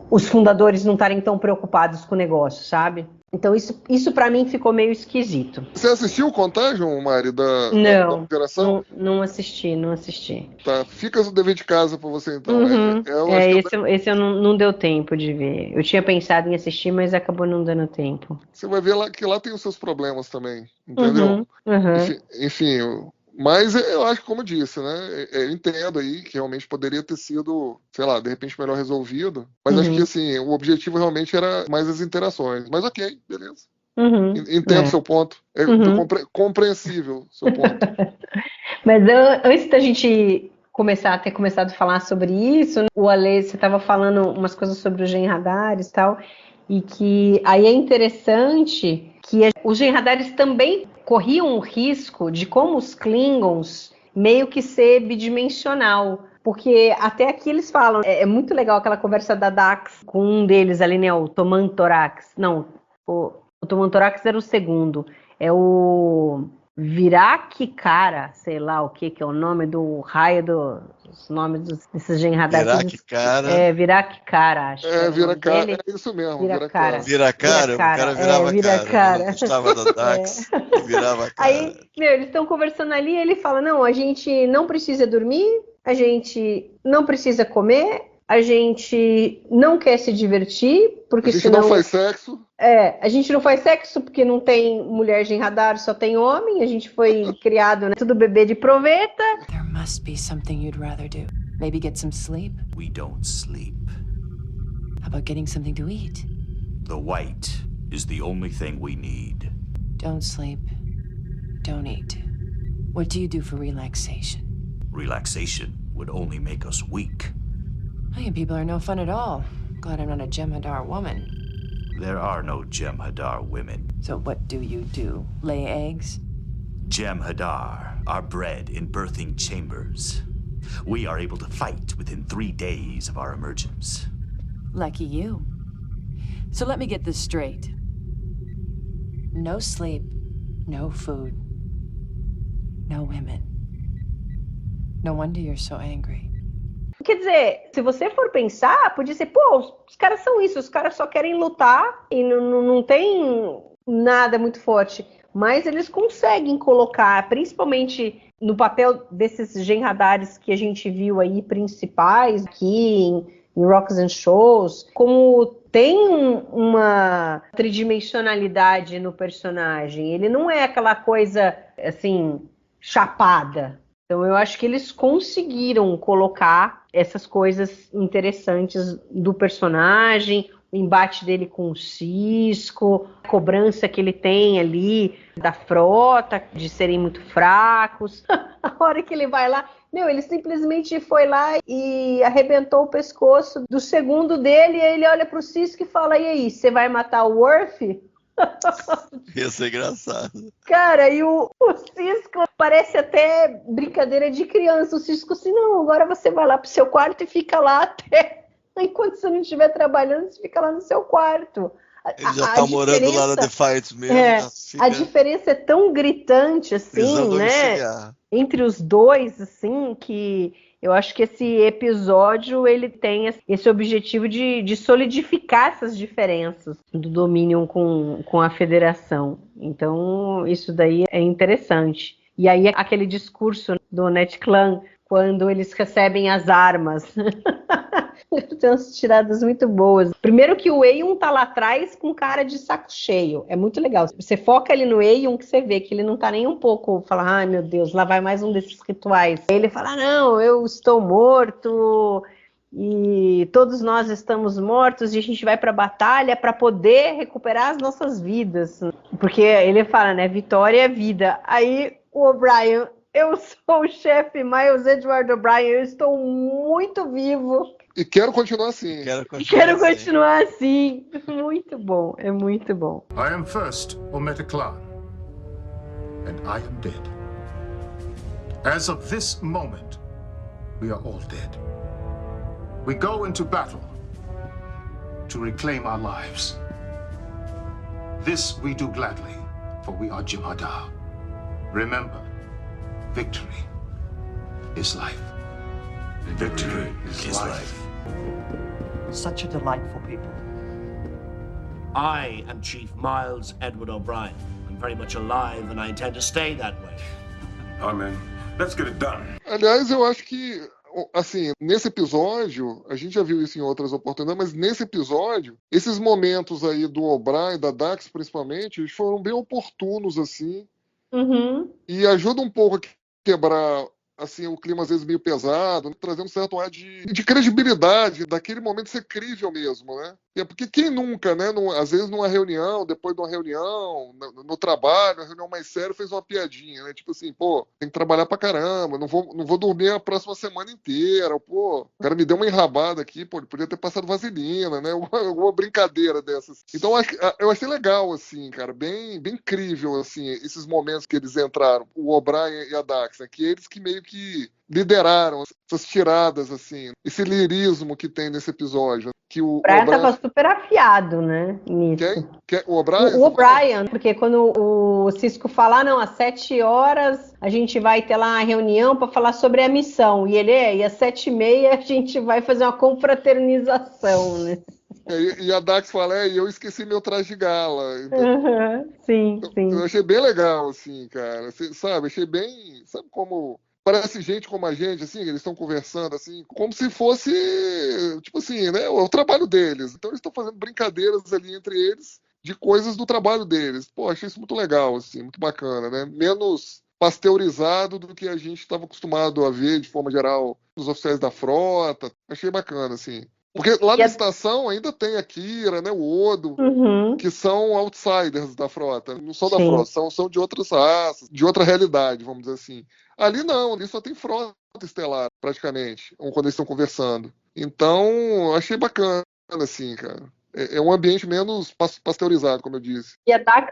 os fundadores não estarem tão preocupados com o negócio, sabe? Então isso para mim ficou meio esquisito. Você assistiu o Contagion, Mari, da operação? Não assisti. Tá, fica o dever de casa para você então. Uhum. Esse eu não deu tempo de ver. Eu tinha pensado em assistir, mas acabou não dando tempo. Você vai ver lá que lá tem os seus problemas também, entendeu? Enfim, mas eu acho que, como eu disse, né? Eu entendo aí que realmente poderia ter sido, sei lá, de repente melhor resolvido. Mas acho que, assim, o objetivo realmente era mais as interações. Mas ok, beleza. Entendo seu ponto. É compreensível seu ponto. Mas antes da gente ter começado a falar sobre isso, o Ale, você estava falando umas coisas sobre os genradares e tal, e que aí é interessante que os genradares também corriam o risco de, como os Klingons, meio que ser bidimensional. Porque até aqui eles falam, é muito legal aquela conversa da Dax com um deles ali, né, o Tomantorax. Não, o Tomantorax era o segundo. É o Virak-Kara, sei lá o que é o nome do raio os nomes desses genradares. Virak-Kara. Virak-Kara, acho. Virak-Kara, é isso mesmo. Virak-Kara, o cara virava cara. Não gostava da Dax, virava cara. Aí, eles estão conversando ali e ele fala, não, a gente não precisa dormir, a gente não precisa comer, a gente não quer se divertir, porque senão... A gente não faz sexo. A gente não faz sexo porque não tem mulher genradar, só tem homem. A gente foi criado, né, tudo bebê de proveta. There must be something you'd rather do. Maybe get some sleep? We don't sleep. How about getting something to eat? The white is the only thing we need. Don't sleep. Don't eat. What do you do for relaxation? Relaxation would only make us weak. You people are no fun at all. Glad I'm not a Jem'Hadar woman. There are no Jem'Hadar women. So what do you do? Lay eggs? Jem'Hadar are bred in birthing chambers. We are able to fight within 3 days of our emergence. Lucky you. So let me get this straight. No sleep, no food, no women. No wonder you're so angry. Quer dizer, se você for pensar, podia ser, pô, os caras são isso, os caras só querem lutar e não tem nada muito forte. Mas eles conseguem colocar, principalmente no papel desses genradares que a gente viu aí, principais, aqui em Rocks and Shows, como tem uma tridimensionalidade no personagem. Ele não é aquela coisa, assim, chapada. Então eu acho que eles conseguiram colocar essas coisas interessantes do personagem, o embate dele com o Sisko, a cobrança que ele tem ali da frota, de serem muito fracos. A hora que ele vai lá, ele simplesmente foi lá e arrebentou o pescoço do segundo dele, e aí ele olha pro Sisko e fala, e aí, você vai matar o Worf? Ia ser engraçado. Cara, e o Sisko parece até brincadeira de criança. O Sisko assim, não, agora você vai lá pro seu quarto e fica lá até... Enquanto você não estiver trabalhando, você fica lá no seu quarto. Ele já tá morando lá na Defiant mesmo. A diferença é tão gritante, assim, né? Entre os dois, assim, que... Eu acho que esse episódio, ele tem esse objetivo de solidificar essas diferenças do Dominion com a Federação. Então, isso daí é interessante. E aí, aquele discurso do Net Clan, quando eles recebem as armas. Tem umas tiradas muito boas. Primeiro que o Aeon tá lá atrás com cara de saco cheio. É muito legal. Você foca ali no Aeon que você vê que ele não tá nem um pouco... Fala, ai meu Deus, lá vai mais um desses rituais. Aí ele fala, não, eu estou morto e todos nós estamos mortos e a gente vai para a batalha para poder recuperar as nossas vidas. Porque ele fala, né, vitória é vida. Aí o O'Brien, eu sou o chefe Miles Edward O'Brien, eu estou muito vivo. E quero continuar assim. Quero continuar assim. Muito bom, é muito bom. I am first Omega Clan, and I am dead. As of this moment, we are all dead. We go into battle to reclaim our lives. This we do gladly, for we are Jem'Hadar. Remember, victory is life. Victory is life. Such a delightful people. I am Chief Miles Edward O'Brien. I'm very much alive and I intend to stay that way. Amen. Let's get it done. Aliás, eu acho que, assim, nesse episódio, a gente já viu isso em outras oportunidades, mas nesse episódio, esses momentos aí do O'Brien, da Dax principalmente, eles foram bem oportunos, assim, e ajuda um pouco a quebrar, assim, o clima às vezes meio pesado, trazendo um certo ar de credibilidade, daquele momento ser crível mesmo, né? Porque quem nunca, né, às vezes numa reunião, depois de uma reunião, no trabalho, uma reunião mais séria, fez uma piadinha, né? Tipo assim, pô, tem que trabalhar pra caramba, não vou dormir a próxima semana inteira, pô, o cara me deu uma enrabada aqui, pô, ele podia ter passado vaselina, né? Alguma brincadeira dessas. Então eu achei legal, assim, cara, bem crível, assim, esses momentos que eles entraram, o O'Brien e a Dax, né? Que eles que meio que lideraram essas tiradas, assim, esse lirismo que tem nesse episódio. Que o O'Brien tava super afiado, né, nisso. Quem? O O'Brien? O O'Brien, porque quando o Cisco fala, não, às 7 horas a gente vai ter lá uma reunião para falar sobre a missão, e às 7h30 a gente vai fazer uma confraternização, né? E a Dax fala, e eu esqueci meu traje de gala. Sim. Eu achei bem legal, assim, cara. Sabe, achei bem... Sabe como... Parece gente como a gente, assim, eles estão conversando, assim, como se fosse, tipo assim, né, o trabalho deles. Então eles estão fazendo brincadeiras ali entre eles de coisas do trabalho deles. Pô, achei isso muito legal, assim, muito bacana, né? Menos pasteurizado do que a gente estava acostumado a ver, de forma geral, nos oficiais da frota. Achei bacana, assim. Porque lá na estação ainda tem a Kira, né, o Odo, que são outsiders da frota. Não são da frota, são de outras raças, de outra realidade, vamos dizer assim. Ali não, ali só tem frota estelar, praticamente, quando eles estão conversando. Então, achei bacana, assim, cara. É um ambiente menos pasteurizado, como eu disse. E a Dax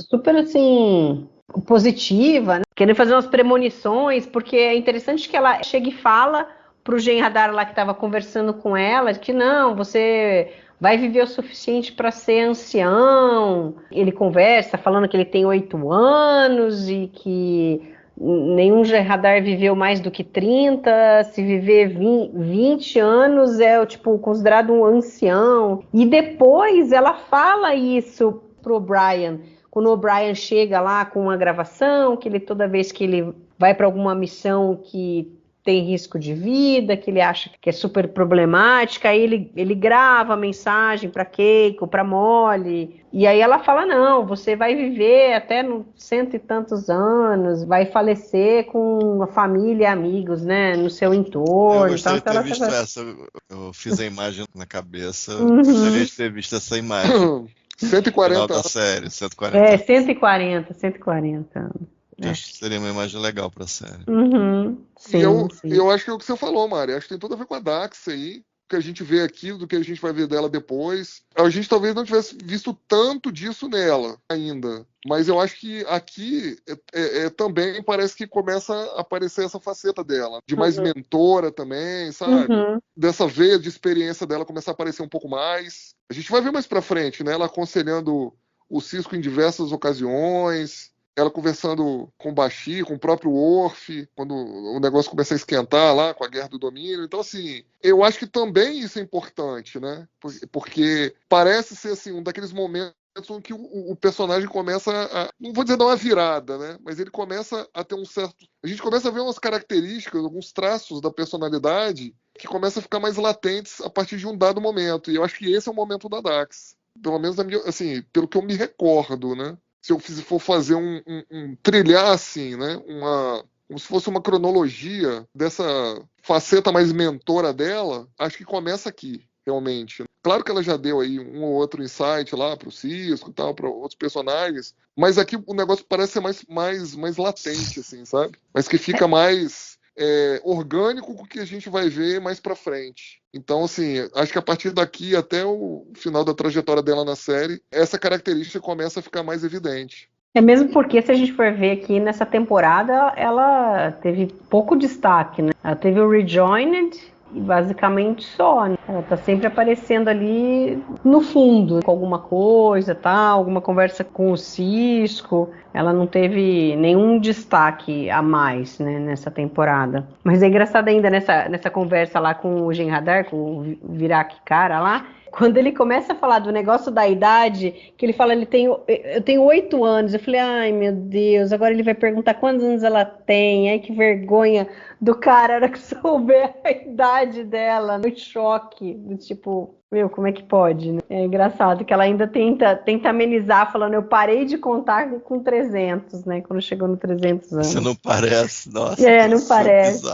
super, assim, positiva, né? Querendo fazer umas premonições, porque é interessante que ela chega e fala pro Jem'Hadar lá que estava conversando com ela, que não, você vai viver o suficiente para ser ancião. Ele conversa falando que ele tem 8 anos e que nenhum Jem'Hadar viveu mais do que 30, se viver 20 anos é tipo considerado um ancião. E depois ela fala isso pro O'Brien, quando o O'Brien chega lá com uma gravação, que ele toda vez que ele vai para alguma missão que tem risco de vida, que ele acha que é super problemática, aí ele grava a mensagem para Keiko, para Molly, e aí ela fala, não, você vai viver até 100 e tantos anos, vai falecer com a família e amigos, né, no seu entorno. Eu gostaria de ter visto essa, eu fiz a imagem na cabeça, gostaria de ter visto essa imagem. 140 da série, 140. É, 140 anos. Acho que seria uma imagem legal pra série. Sim, eu acho que é o que você falou, Mari. Acho que tem tudo a ver com a Dax aí. Que a gente vê aqui, do que a gente vai ver dela depois. A gente talvez não tivesse visto tanto disso nela ainda. Mas eu acho que aqui também parece que começa a aparecer essa faceta dela. De mais mentora também, sabe? Dessa veia de experiência dela começar a aparecer um pouco mais. A gente vai ver mais pra frente, né? Ela aconselhando o Cisco em diversas ocasiões. Ela conversando com o Bashir, com o próprio Worf, quando o negócio começa a esquentar lá com a Guerra do Domínio. Então, assim, eu acho que também isso é importante, né? Porque parece ser, assim, um daqueles momentos em que o personagem começa a, não vou dizer dar uma virada, né? Mas ele começa a ter um certo... A gente começa a ver umas características, alguns traços da personalidade que começam a ficar mais latentes a partir de um dado momento. E eu acho que esse é o momento da Dax. Pelo menos, assim, pelo que eu me recordo, né? Se eu for fazer trilhar assim, né, como se fosse uma cronologia dessa faceta mais mentora dela, acho que começa aqui, realmente. Claro que ela já deu aí um ou outro insight lá pro Cisco e tal, para outros personagens, mas aqui o negócio parece ser mais latente, assim, sabe? Mas que fica mais orgânico com o que a gente vai ver mais pra frente. Então, assim, acho que a partir daqui até o final da trajetória dela na série, essa característica começa a ficar mais evidente. É mesmo porque, se a gente for ver aqui nessa temporada, ela teve pouco destaque, né? Ela teve o Rejoined e basicamente só, né? Ela tá sempre aparecendo ali no fundo, com alguma coisa, tal, alguma conversa com o Cisco. Ela não teve nenhum destaque a mais, né, nessa temporada. Mas é engraçado ainda nessa conversa lá com o Gen Radar, com o Virak cara lá, quando ele começa a falar do negócio da idade, que ele fala, eu tenho 8 anos. Eu falei, ai meu Deus, agora ele vai perguntar quantos anos ela tem. Ai, que vergonha do cara, era que souber a idade dela, no choque, do tipo, meu, como é que pode, né? É engraçado que ela ainda tenta amenizar, falando, eu parei de contar com 300, né, quando chegou no 300 anos. Você não parece, nossa. Não parece,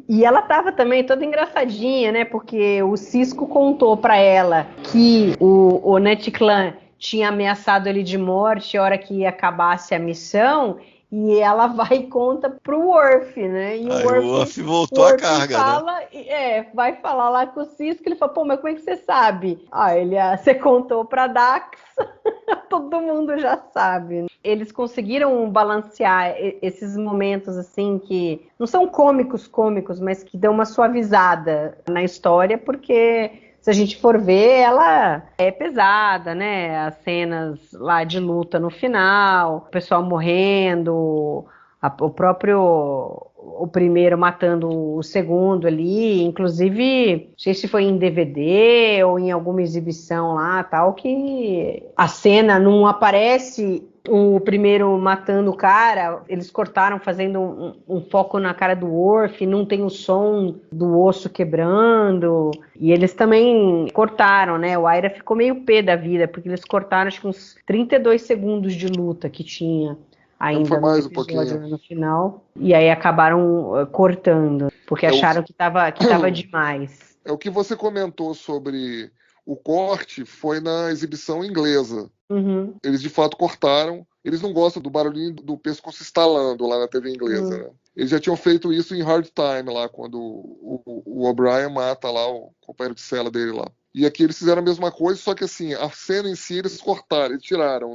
E ela tava também toda engraçadinha, né? Porque o Cisco contou pra ela que o Nut Clan tinha ameaçado ele de morte a hora que acabasse a missão, e ela vai e conta pro Worf, né? E o Worf voltou a carga, fala, né? Vai falar lá com o Cisco, ele fala, pô, mas como é que você sabe? Você contou pra Dax, todo mundo já sabe. Eles conseguiram balancear esses momentos, assim, que não são cômicos, mas que dão uma suavizada na história, porque se a gente for ver, ela é pesada, né? As cenas lá de luta no final, o pessoal morrendo, o primeiro matando o segundo ali, inclusive, não sei se foi em DVD ou em alguma exibição lá, tal, que a cena não aparece o primeiro matando o cara, eles cortaram fazendo um foco na cara do Worf, não tem o som do osso quebrando, e eles também cortaram, né? O Aira ficou meio pé da vida, porque eles cortaram acho que uns 32 segundos de luta que tinha ainda no episódio, no final, e aí acabaram cortando, porque acharam que tava demais. É o que você comentou sobre o corte, foi na exibição inglesa. Uhum. Eles de fato cortaram. Eles não gostam do barulhinho do pescoço estalando lá na TV inglesa, né? Eles já tinham feito isso em Hard Time, lá, quando o O'Brien mata lá o companheiro de cela dele lá. E aqui eles fizeram a mesma coisa, só que assim, a cena em si eles cortaram, eles tiraram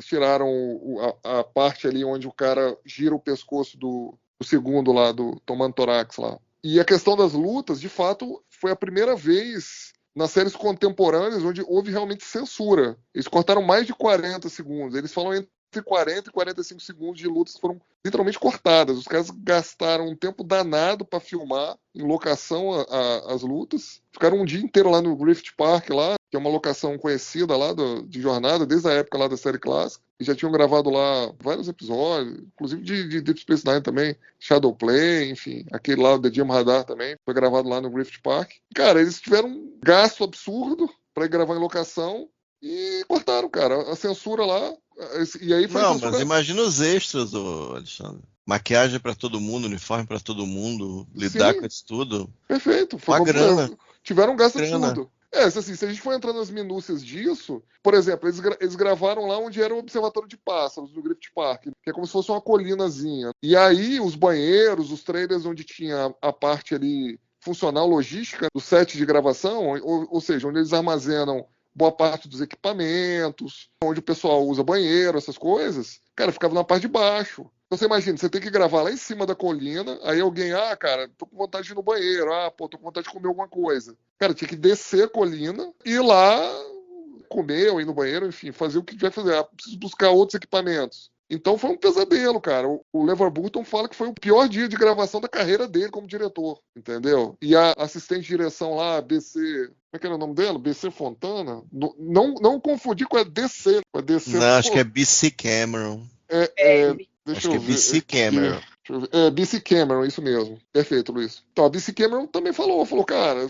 a parte ali onde o cara gira o pescoço do segundo lá, do tomando tórax lá. E a questão das lutas, de fato, foi a primeira vez nas séries contemporâneas onde houve realmente censura. Eles cortaram mais de 40 segundos. Eles falam entre 40 e 45 segundos de lutas que foram literalmente cortadas. Os caras gastaram um tempo danado para filmar em locação as lutas. Ficaram um dia inteiro lá no Griffith Park, lá, que é uma locação conhecida lá de jornada, desde a época lá da série clássica. E já tinham gravado lá vários episódios, inclusive de Deep Space Nine também, Shadowplay, enfim, aquele lá do Jim Radar também, foi gravado lá no Griffith Park. Cara, eles tiveram um gasto absurdo para ir gravar em locação e cortaram, cara, a censura lá. E aí foi não, mas imagina os extras, Alexandre. Maquiagem para todo mundo, uniforme para todo mundo, lidar com isso tudo. Perfeito. Foi uma grana. Tiveram um gasto absurdo. Assim, se a gente for entrar nas minúcias disso, por exemplo, eles gravaram lá onde era o Observatório de Pássaros, do Griffith Park, que é como se fosse uma colinazinha. E aí, os banheiros, os trailers onde tinha a parte ali funcional, logística, do set de gravação, ou seja, onde eles armazenam boa parte dos equipamentos, onde o pessoal usa banheiro, essas coisas, cara, ficava na parte de baixo. Então você imagina, você tem que gravar lá em cima da colina, aí alguém, cara, tô com vontade de ir no banheiro, tô com vontade de comer alguma coisa. Cara, tinha que descer a colina, ir lá, comer ou ir no banheiro, enfim, fazer o que tiver que fazer. Preciso buscar outros equipamentos. Então foi um pesadelo, cara. O LeVar Burton fala que foi o pior dia de gravação da carreira dele como diretor, entendeu? E a assistente de direção lá, BC... Como é que era o nome dela? BC Fontana? Não confundir com a DC. Com a DC não, acho que é BC Cameron. Deixa eu ver. BC Cameron. BC Cameron, isso mesmo. Perfeito, Luiz. Então, a BC Cameron também falou, cara,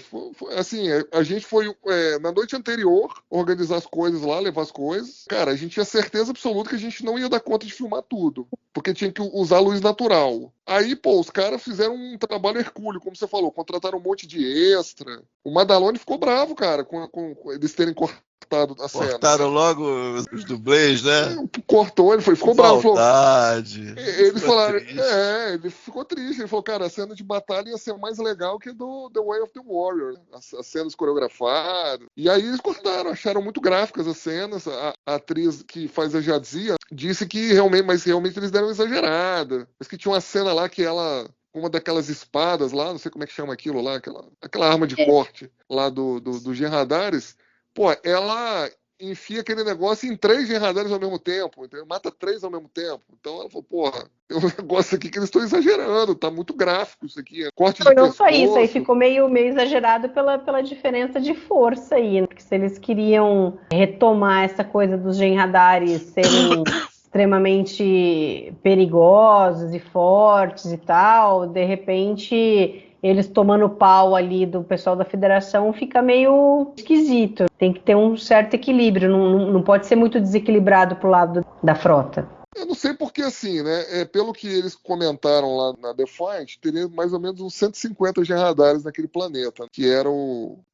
assim, a gente foi na noite anterior organizar as coisas lá, levar as coisas. Cara, a gente tinha certeza absoluta que a gente não ia dar conta de filmar tudo. porque tinha que usar luz natural. Aí, pô, os caras fizeram um trabalho hercúleo, como você falou, contrataram um monte de extra. O Madalone ficou bravo, cara, com eles terem cortado a cena. Cortaram logo os dublês, né? Cortou, ele ficou bravo. Maldade. Eles falaram, ele ficou triste. Ele falou, cara, a cena de batalha ia ser mais legal que do The Way of the Warrior, as cenas coreografadas. E aí eles cortaram, acharam muito gráficas as cenas. A atriz que faz a Jadzia disse que realmente eles deram exagerada. Mas que tinha uma cena lá que ela, uma daquelas espadas lá, não sei como é que chama aquilo lá, aquela arma de corte lá do Genradares, pô, ela enfia aquele negócio em 3 Genradares ao mesmo tempo, entendeu? Mata 3 ao mesmo tempo. Então ela falou, porra, tem um negócio aqui que eles estão exagerando, tá muito gráfico isso aqui. Corte de não só isso, aí ficou meio exagerado pela diferença de força aí, né? Porque se eles queriam retomar essa coisa dos Genradares serem extremamente perigosos e fortes e tal, de repente eles tomando pau ali do pessoal da Federação fica meio esquisito. Tem que ter um certo equilíbrio, não pode ser muito desequilibrado pro lado da frota. Eu não sei porque assim, né? Pelo que eles comentaram lá na Defiant, teria mais ou menos uns 150 Genradares naquele planeta, que era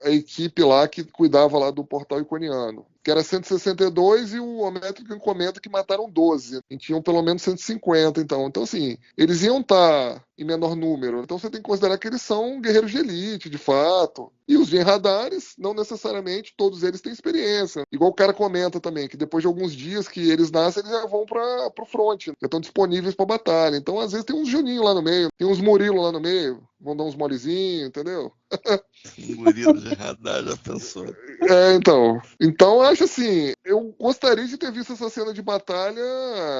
a equipe lá que cuidava lá do portal iconiano. Que era 162 e o Ometrican comenta que mataram 12. E tinham pelo menos 150, então. Então, assim, eles iam estar em menor número. Então você tem que considerar que eles são guerreiros de elite, de fato. E os Genradares, não necessariamente todos eles têm experiência. Igual o cara comenta também, que depois de alguns dias que eles nascem, eles já vão pro front. Já estão disponíveis pra batalha. Então, às vezes, tem uns Juninho lá no meio, tem uns Murilo lá no meio. Vão dar uns molezinhos, entendeu? Murilo Genradar, já pensou? Então. Então, acho assim, eu gostaria de ter visto essa cena de batalha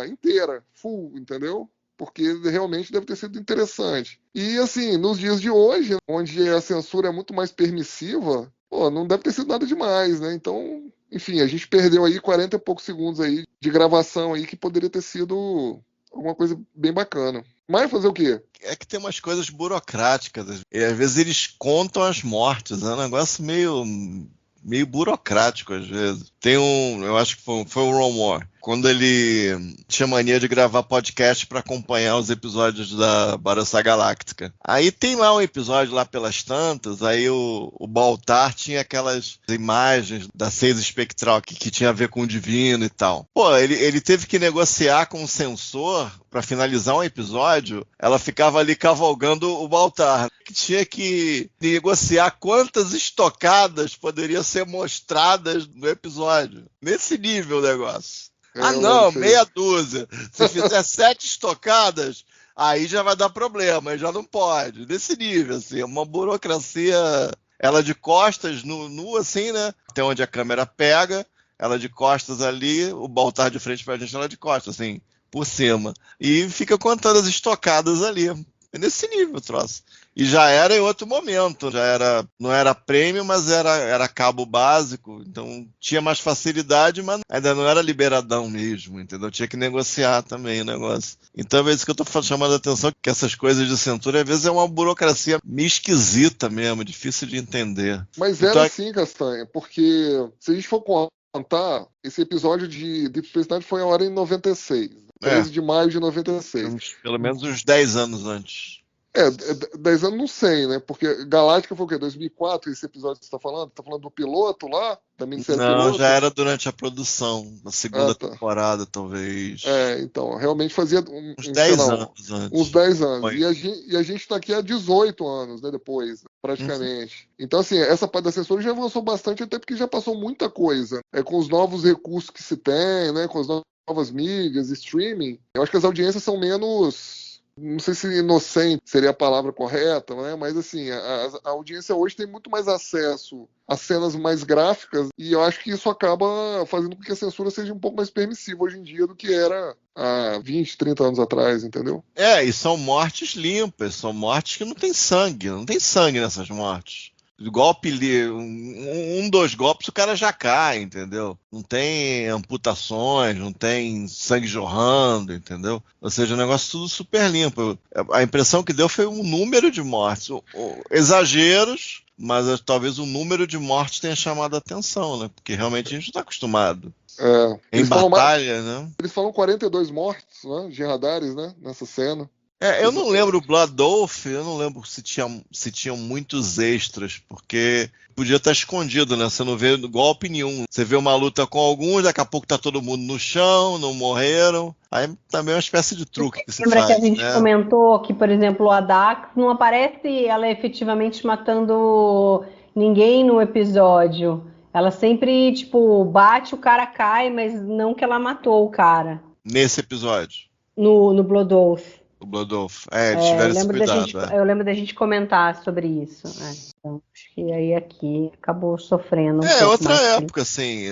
inteira, full, entendeu? Porque realmente deve ter sido interessante. E, assim, nos dias de hoje, onde a censura é muito mais permissiva, pô, não deve ter sido nada demais, né? Então, enfim, a gente perdeu aí 40 e poucos segundos aí de gravação aí que poderia ter sido alguma coisa bem bacana. Mas fazer o quê? É que tem umas coisas burocráticas. E às vezes eles contam as mortes. É um negócio meio burocrático, às vezes. Tem eu acho que foi o Ron Moore, quando ele tinha mania de gravar podcast para acompanhar os episódios da Battlestar Galáctica. Aí tem lá um episódio lá pelas tantas, aí o Baltar tinha aquelas imagens da Seis Espectral que tinha a ver com o divino e tal. Pô, ele teve que negociar com o censor para finalizar um episódio. Ela ficava ali cavalgando o Baltar, que tinha que negociar quantas estocadas poderiam ser mostradas no episódio. Nesse nível o negócio. Não, meia dúzia. Se fizer 7 estocadas, aí já vai dar problema, aí já não pode. Nesse nível, assim, uma burocracia, ela de costas, nu assim, né? Até onde a câmera pega, ela de costas ali, o Baltar de frente pra gente, ela de costas, assim, por cima. E fica contando as estocadas ali. É nesse nível o troço. E já era em outro momento, não era prêmio, mas era cabo básico, então tinha mais facilidade, mas ainda não era liberadão mesmo, entendeu? Tinha que negociar também o negócio. Então é isso que eu estou chamando a atenção, que essas coisas de censura, às vezes é uma burocracia meio esquisita mesmo, difícil de entender. Mas então, era assim, Castanha, porque se a gente for contar, esse episódio de Deep Space Nine foi a hora em 96, 13 de maio de 96. Pelo menos uns 10 anos antes. 10 anos não sei, né? Porque Galáctica foi o quê? 2004, esse episódio que você tá falando? Tá falando do piloto lá? Da minissérie piloto? Não, já era durante a produção, na segunda temporada, talvez. Então, realmente fazia uns 10 anos antes. Uns 10 anos. E a gente tá aqui há 18 anos, né, depois, praticamente. Então, assim, essa parte da censura já avançou bastante, até porque já passou muita coisa. Com os novos recursos que se tem, né? Com as novas mídias, streaming. Eu acho que as audiências são menos... Não sei se inocente seria a palavra correta, né? Mas assim, a audiência hoje tem muito mais acesso a cenas mais gráficas e eu acho que isso acaba fazendo com que a censura seja um pouco mais permissiva hoje em dia do que era há 20, 30 anos atrás, entendeu? E são mortes limpas, são mortes que não tem sangue nessas mortes. Golpe, 2 golpes o cara já cai, entendeu? Não tem amputações, não tem sangue jorrando, entendeu? Ou seja, o negócio tudo super limpo. A impressão que deu foi um número de mortes, exageros, mas talvez o número de mortes tenha chamado a atenção, né? Porque realmente a gente não está acostumado. Em batalha, né? Eles falam 42 mortos, né, de radares, né, nessa cena. Eu não lembro o Blood Oath, eu não lembro se tinham muitos extras, porque podia estar escondido, né? Você não vê golpe nenhum. Você vê uma luta com alguns, daqui a pouco tá todo mundo no chão, não morreram. Aí também é uma espécie de truque que se faz. Lembra que a gente comentou que, por exemplo, a Dax não aparece ela efetivamente matando ninguém no episódio. Ela sempre, tipo, bate, o cara cai, mas não que ela matou o cara. Nesse episódio? No Blood Oath. O Blood Oath. Eles tiveram esse cuidado. Eu lembro da gente comentar sobre isso. Então, acho que aí aqui acabou sofrendo um pouco outra mais época, assim.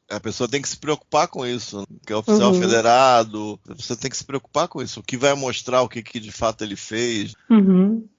A pessoa tem que se preocupar com isso. Que é oficial federado. Você tem que se preocupar com isso. O que vai mostrar o que de fato ele fez.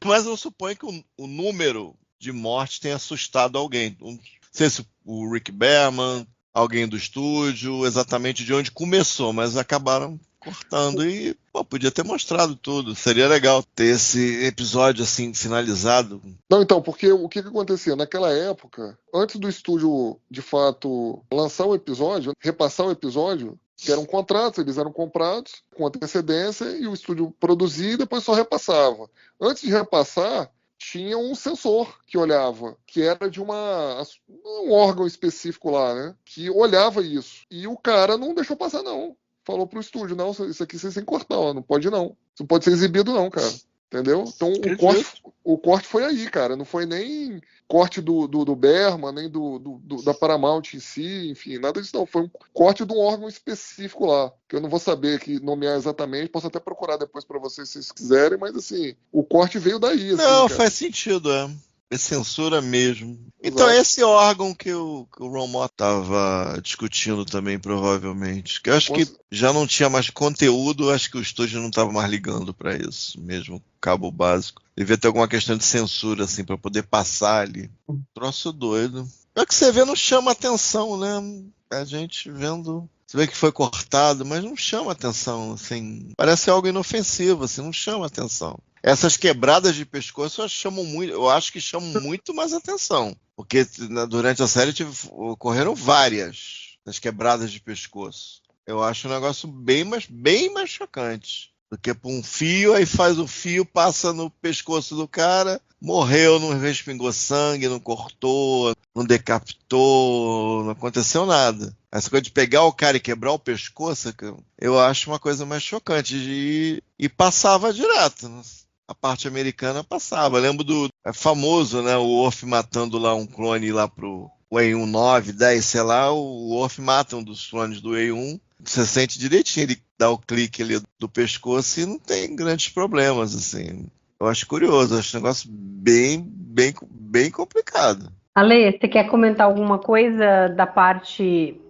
Mas eu suponho que o número de mortes tenha assustado alguém. Não sei se o Rick Berman, alguém do estúdio, exatamente de onde começou, mas acabaram cortando e podia ter mostrado tudo. Seria legal ter esse episódio assim finalizado. Não, então, porque o que acontecia? Naquela época, antes do estúdio de fato lançar o episódio, repassar o episódio, que eram contratos, eles eram comprados com antecedência e o estúdio produzia e depois só repassava. Antes de repassar, tinha um sensor que olhava, que era de um órgão específico lá, né? Que olhava isso. E o cara não deixou passar, não. Falou pro estúdio, não, isso aqui vocês têm que cortar, ó, não pode não. Isso não pode ser exibido não, cara. Entendeu? Então o corte foi aí, cara. Não foi nem corte do Berman, nem da Paramount em si, enfim, nada disso não. Foi um corte de um órgão específico lá, que eu não vou saber aqui nomear exatamente, posso até procurar depois pra vocês se vocês quiserem, mas assim, o corte veio daí. Assim, não, cara. Faz sentido, É censura mesmo. Então é esse órgão que o Ron Moore estava discutindo também, provavelmente. Que eu acho que já não tinha mais conteúdo, acho que o estúdio não estava mais ligando para isso, mesmo cabo básico. Devia ter alguma questão de censura, assim, para poder passar ali. Troço doido. É que você vê, não chama atenção, né? A gente vendo... Você vê que foi cortado, mas não chama atenção, assim. Parece algo inofensivo, assim, não chama atenção. Essas quebradas de pescoço eu acho que chamam muito mais atenção. Porque durante a série ocorreram várias das quebradas de pescoço. Eu acho um negócio bem mais chocante. Do que por um fio, aí faz o fio, passa no pescoço do cara, morreu, não respingou sangue, não cortou, não decapitou, não aconteceu nada. Essa coisa de pegar o cara e quebrar o pescoço, eu acho uma coisa mais chocante. E passava direto, né? A parte americana passava. Eu lembro é famoso, né? O Worf matando lá um clone lá pro E1 9, 10, sei lá. O Worf mata um dos clones do E1. Você sente direitinho, ele dá o clique ali do pescoço e não tem grandes problemas, assim. Eu acho curioso, acho um negócio bem complicado. Ale, você quer comentar alguma coisa da parte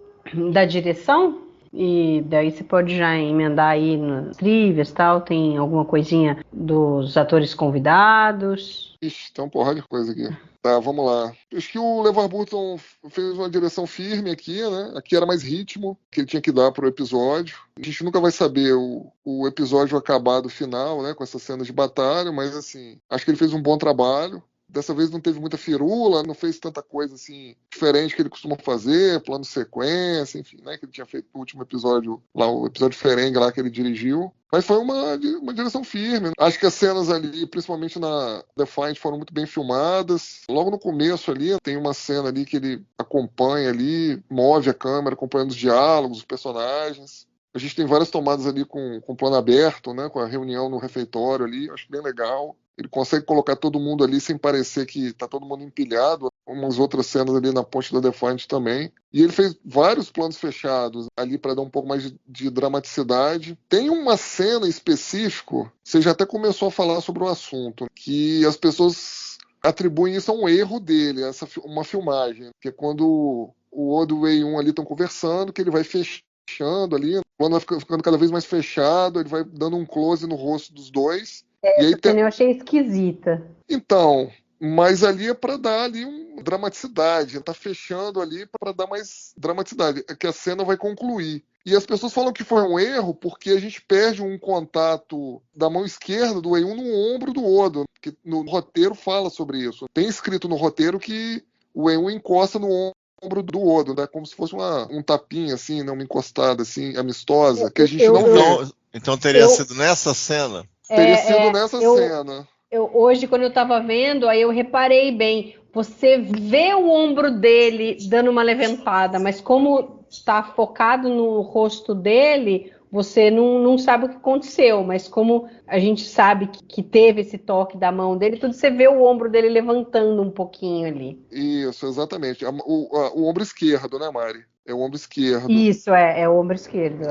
da direção? E daí você pode já emendar aí nas trivias e tal, tem alguma coisinha dos atores convidados? Ixi, tem uma porrada de coisa aqui. Tá, vamos lá. Acho que o LeVar Burton fez uma direção firme aqui, né? Aqui era mais ritmo que ele tinha que dar pro episódio. A gente nunca vai saber o episódio acabado final, né? Com essas cenas de batalha, mas assim, acho que ele fez um bom trabalho. Dessa vez não teve muita firula, não fez tanta coisa assim diferente que ele costuma fazer, plano sequência, enfim, né, que ele tinha feito no último episódio, lá o episódio Ferengue lá que ele dirigiu. Mas foi uma direção firme. Acho que as cenas ali, principalmente na Defiant, foram muito bem filmadas. Logo no começo ali, tem uma cena ali que ele acompanha ali, move a câmera, acompanhando os diálogos, os personagens. A gente tem várias tomadas ali com plano aberto, né, com a reunião no refeitório ali, acho bem legal. Ele consegue colocar todo mundo ali sem parecer que tá todo mundo empilhado. Umas outras cenas ali na ponte da Defiant também. E ele fez vários planos fechados ali para dar um pouco mais de dramaticidade. Tem uma cena específica, você já até começou a falar sobre o assunto, que as pessoas atribuem isso a um erro dele, uma filmagem. Que é quando o Odo e o Wei-1 ali estão conversando, que ele vai fechando ali, o plano vai ficando cada vez mais fechado, ele vai dando um close no rosto dos dois. E aí eu achei esquisita. Então, mas ali é para dar ali uma dramaticidade, tá fechando ali para dar mais dramaticidade, é que a cena vai concluir. E as pessoas falam que foi um erro porque a gente perde um contato da mão esquerda do Wei-1 no ombro do Odo, que no roteiro fala sobre isso. Tem escrito no roteiro que o Wei-1 encosta no ombro do Odo, né? Como se fosse um tapinha, assim, né? Uma encostada, assim, amistosa, que a gente não vê. Então teria sido nessa cena? Teria sido nessa cena. Hoje, quando eu tava vendo, aí eu reparei bem. Você vê o ombro dele dando uma levantada, mas como tá focado no rosto dele, você não sabe o que aconteceu. Mas como a gente sabe que teve esse toque da mão dele, tudo você vê o ombro dele levantando um pouquinho ali. Isso, exatamente. O ombro esquerdo, né, Mari? É o ombro esquerdo. Isso, é o ombro esquerdo,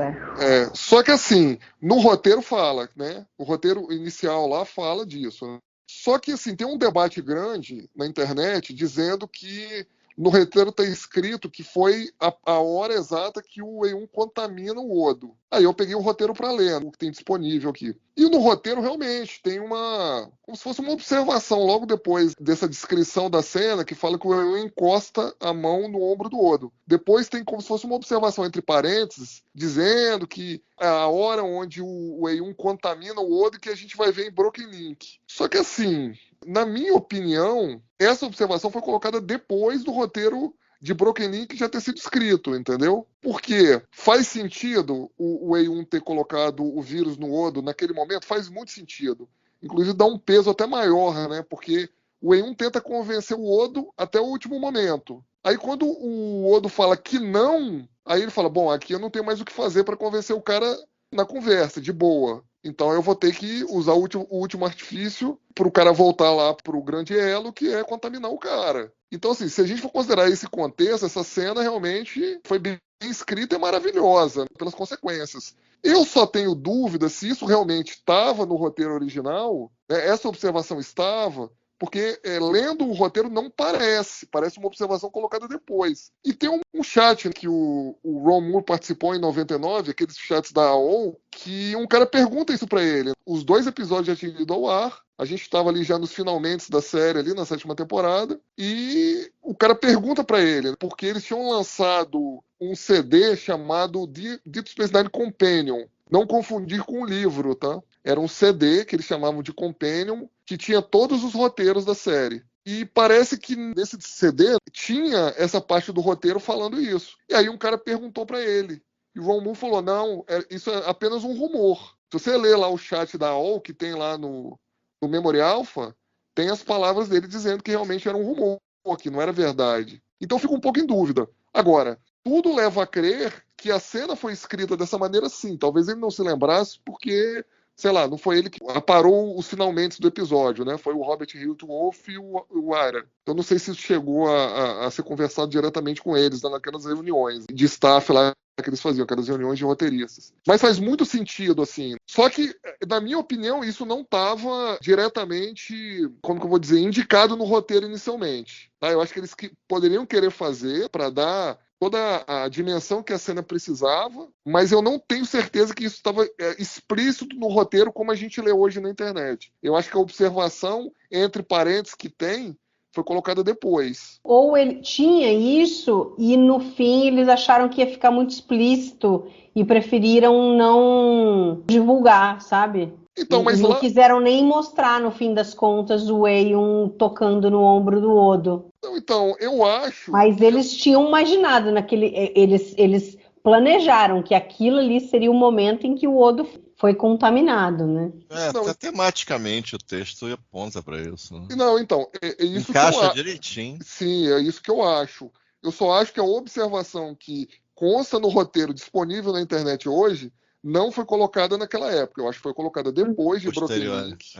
Só que assim, no roteiro fala, né? O roteiro inicial lá fala disso, né? Só que assim, tem um debate grande na internet dizendo que no roteiro está escrito que foi a hora exata que o E1 contamina o Odo. Aí eu peguei o roteiro para ler, o que tem disponível aqui. E no roteiro realmente tem como se fosse uma observação logo depois dessa descrição da cena que fala que o E1 encosta a mão no ombro do Odo. Depois tem como se fosse uma observação entre parênteses dizendo que é a hora onde o E1 contamina o Odo que a gente vai ver em Broken Link. Só que assim, na minha opinião, essa observação foi colocada depois do roteiro de Broken Link já ter sido escrito, entendeu? Porque faz sentido o E1 ter colocado o vírus no Odo naquele momento, faz muito sentido. Inclusive dá um peso até maior, né? Porque o E1 tenta convencer o Odo até o último momento. Aí quando o Odo fala que não, aí ele fala, bom, aqui eu não tenho mais o que fazer para convencer o cara na conversa, de boa. Então eu vou ter que usar o último artifício para o cara voltar lá para o grande elo, que é contaminar o cara. Então, assim, se a gente for considerar esse contexto, essa cena realmente foi bem escrita e maravilhosa, pelas consequências. Eu só tenho dúvida se isso realmente estava no roteiro original, né, essa observação estava, porque lendo o roteiro não parece uma observação colocada depois. E tem um chat que o Ron Moore participou em 99, aqueles chats da AOL, que um cara pergunta isso pra ele. Os 2 episódios já tinham ido ao ar, a gente estava ali já nos finalmente da série, ali na 7ª temporada, e o cara pergunta pra ele, porque eles tinham lançado um CD chamado Deep Space Nine Companion. Não confundir com um livro, tá? Era um CD que eles chamavam de Companion, que tinha todos os roteiros da série. E parece que nesse CD tinha essa parte do roteiro falando isso. E aí um cara perguntou para ele. E o Ron Moore falou, não, isso é apenas um rumor. Se você ler lá o chat da AOL, que tem lá no Memory Alpha, tem as palavras dele dizendo que realmente era um rumor, que não era verdade. Então fica um pouco em dúvida. Agora, tudo leva a crer que a cena foi escrita dessa maneira sim. Talvez ele não se lembrasse porque, sei lá, não foi ele que aparou os finalmente do episódio, né? Foi o Robert Hiltwoff e o Ira. Eu não sei se isso chegou a ser conversado diretamente com eles naquelas reuniões de staff lá que eles faziam, aquelas reuniões de roteiristas. Mas faz muito sentido, assim. Só que, na minha opinião, isso não estava diretamente, como que eu vou dizer, indicado no roteiro inicialmente. Tá? Eu acho que eles poderiam querer fazer para dar toda a dimensão que a cena precisava, mas eu não tenho certeza que isso estava explícito no roteiro como a gente lê hoje na internet. Eu acho que a observação entre parênteses que tem foi colocada depois. Ou ele tinha isso e no fim eles acharam que ia ficar muito explícito e preferiram não divulgar, sabe? Então, mas não quiseram nem mostrar, no fim das contas, o Eun tocando no ombro do Odo. Então, eu acho... Mas eles tinham imaginado eles planejaram que aquilo ali seria o momento em que o Odo foi contaminado, né? Até tematicamente o texto aponta para isso. Né? Não, então, é isso encaixa que eu direitinho. Sim, é isso que eu acho. Eu só acho que a observação que consta no roteiro disponível na internet hoje não foi colocada naquela época. Eu acho que foi colocada depois de Broken Link.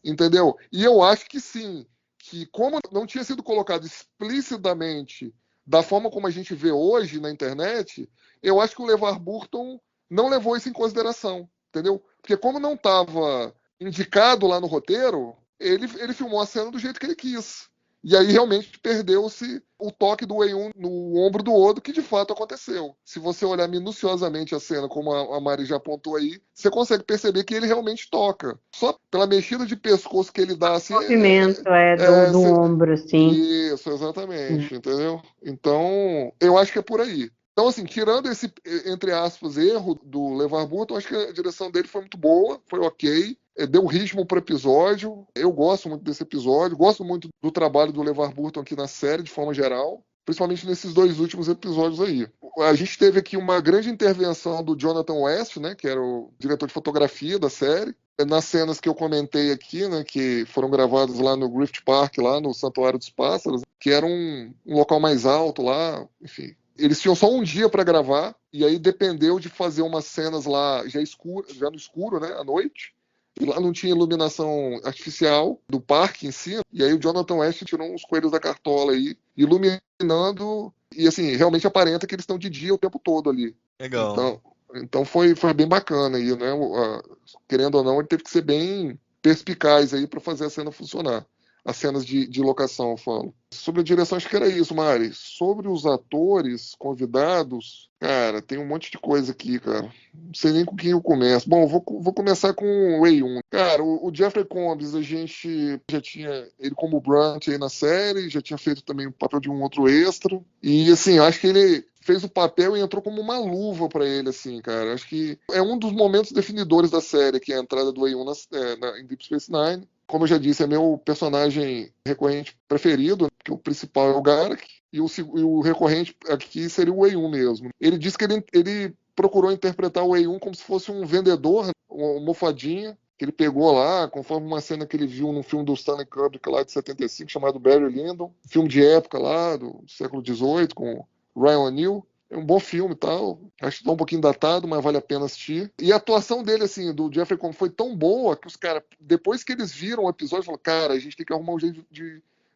Entendeu? E eu acho que sim, que como não tinha sido colocado explicitamente da forma como a gente vê hoje na internet, eu acho que o LeVar Burton não levou isso em consideração, entendeu? Porque como não estava indicado lá no roteiro, ele filmou a cena do jeito que ele quis. E aí realmente perdeu-se o toque do Eun no ombro do Odo, que de fato aconteceu. Se você olhar minuciosamente a cena, como a Mari já apontou aí, você consegue perceber que ele realmente toca. Só pela mexida de pescoço que ele dá assim. O movimento do ombro, sim. Isso, exatamente, entendeu? Então, eu acho que é por aí. Então, assim, tirando esse, entre aspas, erro do LeVar Burton, acho que a direção dele foi muito boa, foi ok. Deu ritmo pro episódio. Eu gosto muito desse episódio. Gosto muito do trabalho do LeVar Burton aqui na série, de forma geral. principalmente nesses 2 últimos episódios aí. A gente teve aqui uma grande intervenção do Jonathan West, né, que era o diretor de fotografia da série, nas cenas que eu comentei aqui, né, que foram gravadas lá no Griffith Park, lá no Santuário dos Pássaros, que era um local mais alto lá, enfim. Eles tinham só um dia para gravar, e aí dependeu de fazer umas cenas lá já no escuro, né, à noite. E lá não tinha iluminação artificial do parque em si, e aí o Jonathan West tirou uns coelhos da cartola aí, iluminando, e assim, realmente aparenta que eles estão de dia o tempo todo ali. Legal. Então foi bem bacana aí, né? Querendo ou não, ele teve que ser bem perspicaz aí para fazer a cena funcionar. As cenas de locação, eu falo. Sobre a direção, acho que era isso, Mari. Sobre os atores convidados, cara, tem um monte de coisa aqui, cara. Não sei nem com quem eu começo. Bom, vou começar com o Wei-1. Cara, o Jeffrey Combs, a gente já tinha ele como Brunt aí na série, já tinha feito também o papel de um outro extra. E, assim, acho que ele fez o papel e entrou como uma luva pra ele, assim, cara. Acho que é um dos momentos definidores da série, que é a entrada do Wei-1 em Deep Space Nine. Como eu já disse, é meu personagem recorrente preferido, porque o principal é o Garak, e o recorrente aqui seria o Wei-1 mesmo. Ele disse que ele procurou interpretar o Wei-1 como se fosse um vendedor, uma almofadinha, que ele pegou lá, conforme uma cena que ele viu num filme do Stanley Kubrick lá de 75, chamado Barry Lyndon, filme de época lá, do século XVIII, com Ryan O'Neal. É um bom filme e tal. Acho que tá um pouquinho datado, mas vale a pena assistir. E a atuação dele, assim, do Jeffrey Combs, foi tão boa que os caras, depois que eles viram o episódio, falaram, cara, a gente tem que arrumar um jeito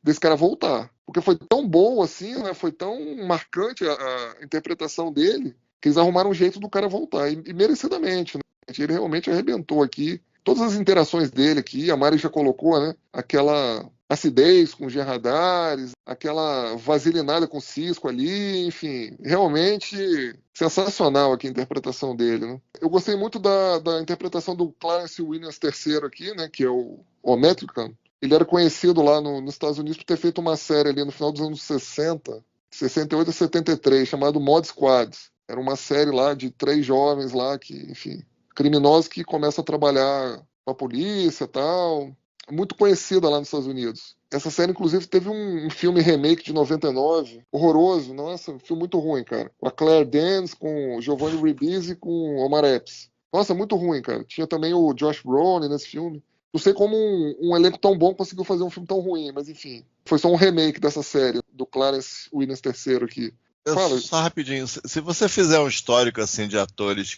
desse cara voltar. Porque foi tão boa, assim, né? Foi tão marcante a interpretação dele, que eles arrumaram um jeito do cara voltar. E merecidamente, né? Ele realmente arrebentou aqui. Todas as interações dele aqui, a Mari já colocou, né? Aquela acidez com os gerradares, aquela vaselinada com o Cisco ali, enfim, realmente sensacional aqui a interpretação dele, né? Eu gostei muito da interpretação do Clarence Williams III aqui, né, que é o Metrican. Ele era conhecido lá nos Estados Unidos por ter feito uma série ali no final dos anos 60, 68 a 73, chamado Mod Squad. Era uma série lá de 3 jovens lá que, enfim, criminosos que começam a trabalhar com a polícia e tal. Muito conhecida lá nos Estados Unidos. Essa série, inclusive, teve um filme remake de 99, horroroso. Nossa, um filme muito ruim, cara. Com a Claire Danes, com o Giovanni Ribisi e com o Omar Epps. Nossa, muito ruim, cara. Tinha também o Josh Brolin nesse filme. Não sei como um elenco tão bom conseguiu fazer um filme tão ruim, mas enfim. Foi só um remake dessa série, do Clarence Williams III aqui. Fala. Só rapidinho, se você fizer um histórico assim de atores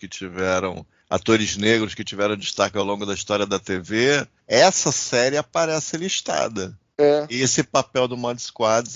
negros que tiveram destaque ao longo da história da TV, essa série aparece listada. E esse papel do Mod Squad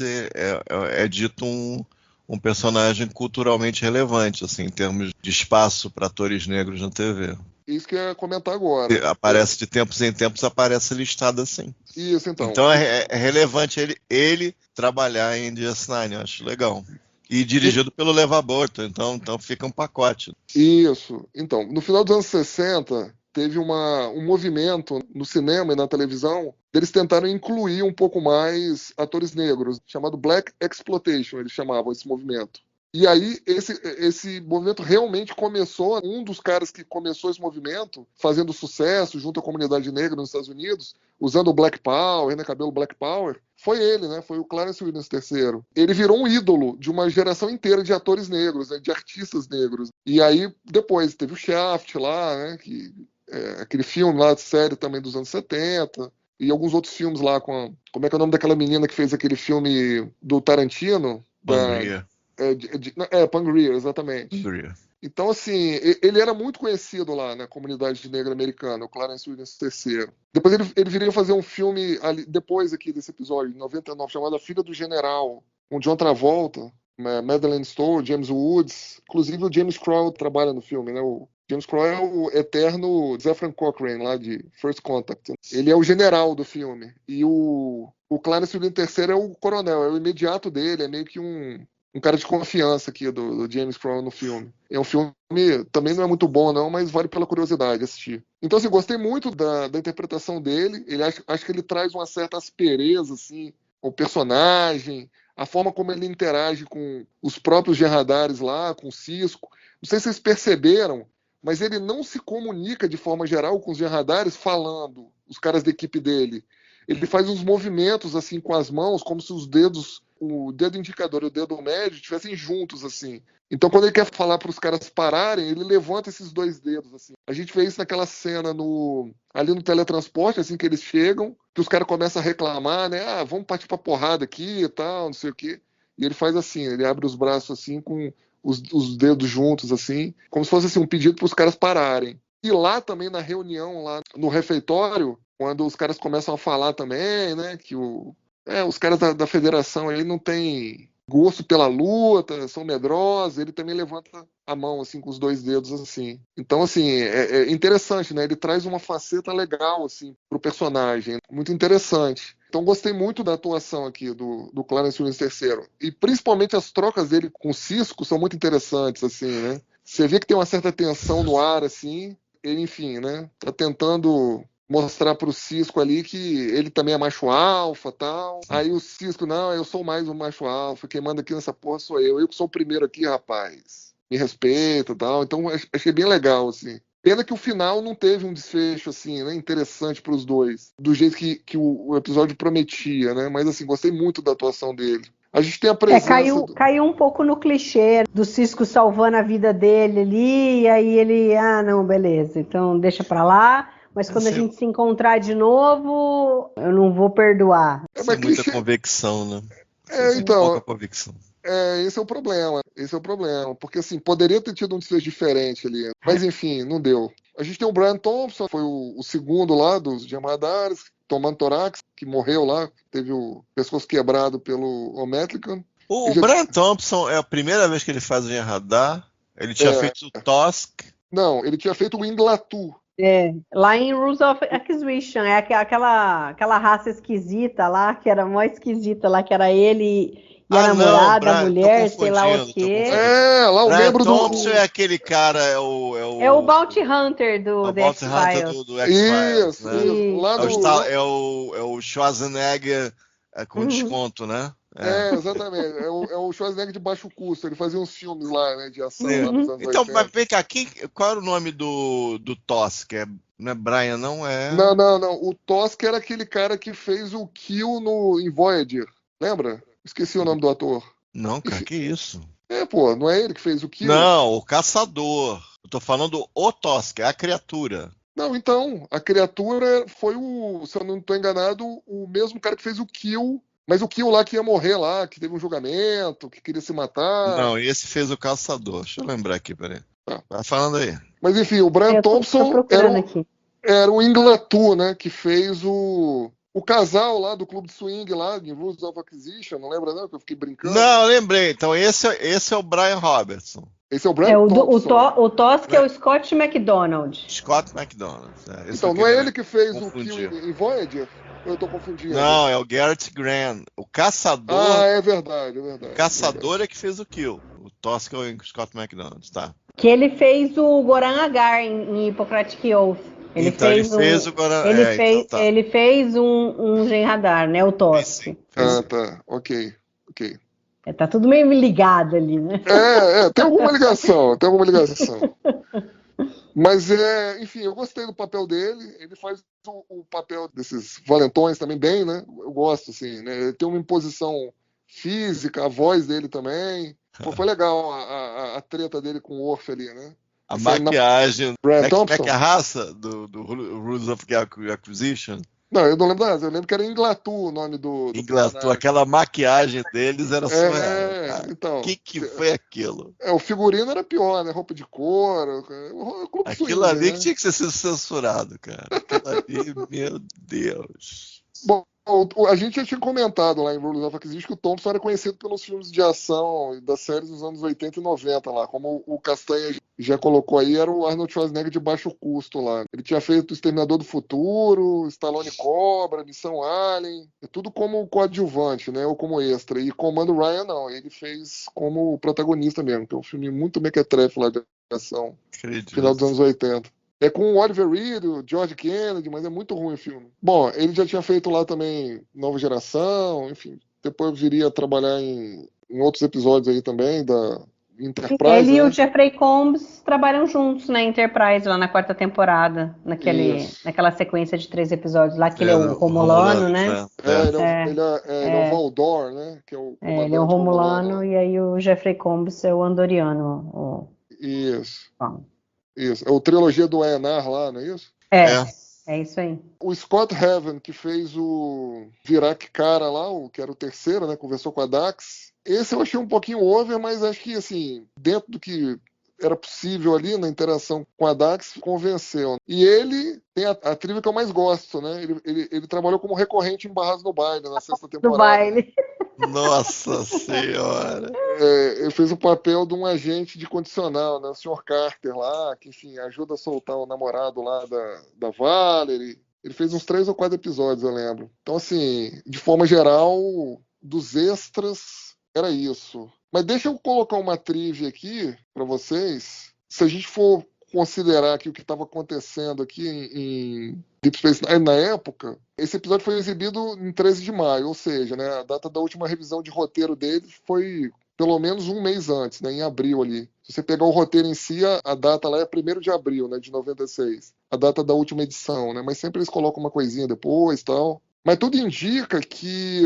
é dito um personagem culturalmente relevante, assim, em termos de espaço para atores negros na TV. Isso que eu ia comentar agora. Aparece de tempos em tempos, aparece listado assim. Isso, então. Então é relevante ele trabalhar em DS9, eu acho legal. E dirigido pelo LeVar Burton, então fica um pacote. Isso. Então, no final dos anos 60, teve um movimento no cinema e na televisão, eles tentaram incluir um pouco mais atores negros, chamado Black Exploitation, eles chamavam esse movimento. E aí, esse movimento realmente começou, um dos caras que começou esse movimento, fazendo sucesso junto à comunidade negra nos Estados Unidos, usando o Black Power, né, cabelo Black Power, foi ele, né, foi o Clarence Williams III. Ele virou um ídolo de uma geração inteira de atores negros, né, de artistas negros. E aí, depois, teve o Shaft lá, né, aquele filme lá de série também dos anos 70, e alguns outros filmes lá como é que é o nome daquela menina que fez aquele filme do Tarantino? Pangria, exatamente. Pangria. Então, assim, ele era muito conhecido lá na comunidade negra americana, o Clarence Williams III. Depois ele viria fazer um filme, depois aqui desse episódio, em 99, chamado A Filha do General, com John Travolta, Madeleine Stowe, James Woods. Inclusive o James Crow trabalha no filme, né? O James Crow é o eterno Zefram Cochrane, lá de First Contact. Ele é o general do filme. E o Clarence Williams III é o coronel, é o imediato dele, é meio que um cara de confiança aqui do James Crow no filme. É um filme, também não é muito bom não, mas vale pela curiosidade assistir. Então, assim, gostei muito da interpretação dele. Acho que ele traz uma certa aspereza, assim, o personagem, a forma como ele interage com os próprios gerradares lá, com o Cisco. Não sei se vocês perceberam, mas ele não se comunica de forma geral com os gerradares falando, os caras da equipe dele. ele faz uns movimentos assim com as mãos, como se os dedos, o dedo indicador e o dedo médio estivessem juntos assim. Então, quando ele quer falar para os caras pararem, ele levanta esses dois dedos assim. A gente vê isso naquela cena ali no teletransporte, assim que eles chegam, que os caras começam a reclamar, né? Ah, vamos partir pra porrada aqui e tal, não sei o quê. E ele faz assim, ele abre os braços assim com os dedos juntos assim, como se fosse assim um pedido para os caras pararem. E lá também na reunião lá no refeitório, quando os caras começam a falar também, né, que os caras da federação aí não tem gosto pela luta, são medrosos, ele também levanta a mão assim com os dois dedos assim. Então assim, é interessante, né? Ele traz uma faceta legal assim pro personagem, muito interessante. Então gostei muito da atuação aqui do Clarence Williams III. E principalmente as trocas dele com o Cisco são muito interessantes assim, né? Você vê que tem uma certa tensão no ar assim, ele enfim, né? Tá tentando mostrar pro Cisco ali que ele também é macho alfa, tal. Aí o Cisco, não, eu sou mais um macho alfa, quem manda aqui nessa porra sou eu que sou o primeiro aqui, rapaz. Me respeita, tal. Então achei bem legal assim. Pena que o final não teve um desfecho assim, né, interessante pros dois, do jeito que o episódio prometia, né? Mas assim, gostei muito da atuação dele. A gente tem a presença... Caiu um pouco no clichê do Cisco salvando a vida dele ali, e aí ele, não, beleza, então deixa pra lá. Mas quando a gente se encontrar de novo, eu não vou perdoar. Sem muita convicção, né? Então, pouca convicção. Esse é o problema. Porque assim, poderia ter tido um desfecho diferente ali. Mas enfim, não deu. A gente tem o Brian Thompson, foi o segundo lá dos Jem'Hadares, tomando tórax, que morreu lá, teve o pescoço quebrado pelo O'Metlcan. O Brian Thompson é a primeira vez que ele faz o Jem'Hadar. Ele tinha feito o Tosk. Não, ele tinha feito o Inglatu. Lá em Rules of Acquisition, aquela raça esquisita lá, que era mó esquisita lá, que era ele e a namorada, a mulher, sei lá o quê. Lá o membro do... Thompson é aquele cara, é o Bounty Hunter do X-Files. do X-Files, Isso, né? isso. Lá é o Schwarzenegger com desconto, né? Exatamente. É o Schwarzenegger de baixo custo. Ele fazia uns filmes lá, né, de ação lá nos anos 80. Então, mas vem cá, qual era o nome do Tosk? Não é Brian, não é? Não. O Tosk era aquele cara que fez o Kill em Voyager. Lembra? Esqueci o nome do ator. Não, cara, que isso? Não é ele que fez o Kill? Não, o Caçador. Eu tô falando o Tosk, é a criatura. Não, então, a criatura foi se eu não estou enganado, o mesmo cara que fez o Kill. Mas o Kill lá que ia morrer lá, que teve um julgamento, que queria se matar. Não, esse fez o Caçador. Deixa eu lembrar aqui, peraí. Tá falando aí. Mas enfim, o Brian Thompson era o Inglatu, né? Que fez o casal lá do Clube de Swing lá, de Rules of Acquisition, não lembra não? Que eu fiquei brincando. Não, lembrei. Então esse é o Brian Robertson. Esse é o Brian Thompson. O Tosk é o Scott McDonald. Scott McDonald. Então, não é ele que fez o Kill em Voyager? Ou eu tô confundindo? Não, é o Garrett Grant. O Caçador... é verdade. O Caçador é que fez o Kill. O Tosk é o Scott McDonald, tá. Que ele fez o Goran Agar em Hippocratic Oath. Ele fez o Goran... Ele fez um Jem'Hadar, né? O Tosk. Tá. Ok. Tá tudo meio ligado ali, né? Tem alguma ligação. Mas, enfim, eu gostei do papel dele. Ele faz o papel desses valentões também bem, né? Eu gosto, assim, né? Ele tem uma imposição física, a voz dele também. Foi legal a treta dele com o Worf ali, né? A maquiagem. Como é que é a raça do Rules of Acquisition? Não, eu não lembro nada. Eu lembro que era Inglatu o nome do Inglatu, aquela maquiagem deles era surreal. Então, o que foi aquilo? O figurino era pior, né? Roupa de couro. Aquilo ali, né? Que tinha que ser censurado, cara. Aquilo ali, meu Deus. Bom, a gente já tinha comentado lá em Rules of Acquisition que o Thompson era conhecido pelos filmes de ação das séries dos anos 80 e 90 lá. Como o Castanha já colocou aí, era o Arnold Schwarzenegger de baixo custo lá. Ele tinha feito o Exterminador do Futuro, Stallone Cobra, Missão Alien, tudo como coadjuvante, né? Ou como extra. E Comando Ryan não, ele fez como protagonista mesmo, que é um filme muito mequetrefe lá de ação. Acredito. Final dos anos 80. É com o Oliver Reed, o George Kennedy, mas é muito ruim o filme. Bom, ele já tinha feito lá também Nova Geração, enfim. Depois viria a trabalhar em outros episódios aí também, Enterprise. Ele e né? o Jeffrey Combs trabalham juntos na Enterprise, lá na 4ª temporada, naquela sequência de 3 episódios lá, que ele é o Romulano, né? Ele é o Valdor, né? Que é o comandante ele é o Romulano, Romulano. e aí o Jeffrey Combs é o Andoriano. Isso. Isso. É o trilogia do Enar lá, não é isso? É isso aí. O Scott Heaven, que fez o Virak Kara lá, que era o terceiro, né? Conversou com a Dax. Esse eu achei um pouquinho over, mas acho que, assim, dentro do que era possível ali na interação com a Dax, convenceu. E ele tem a trilha que eu mais gosto, né? Ele trabalhou como recorrente em Barras no Baile, na 6ª temporada. Do baile. Nossa Senhora! Ele fez o papel de um agente de condicional, né? O Sr. Carter lá, que, enfim, ajuda a soltar o namorado lá da Valerie. Ele fez uns 3 ou 4 episódios, eu lembro. Então, assim, de forma geral, dos extras, era isso. Mas deixa eu colocar uma trivia aqui para vocês. Se a gente for considerar que o que estava acontecendo aqui em Deep Space Nine na época, esse episódio foi exibido em 13 de maio, ou seja, né, a data da última revisão de roteiro dele foi pelo menos um mês antes, né, em abril ali. Se você pegar o roteiro em si, a data lá é 1º de abril, né, de 96. A data da última edição, né, mas sempre eles colocam uma coisinha depois e tal. Mas tudo indica que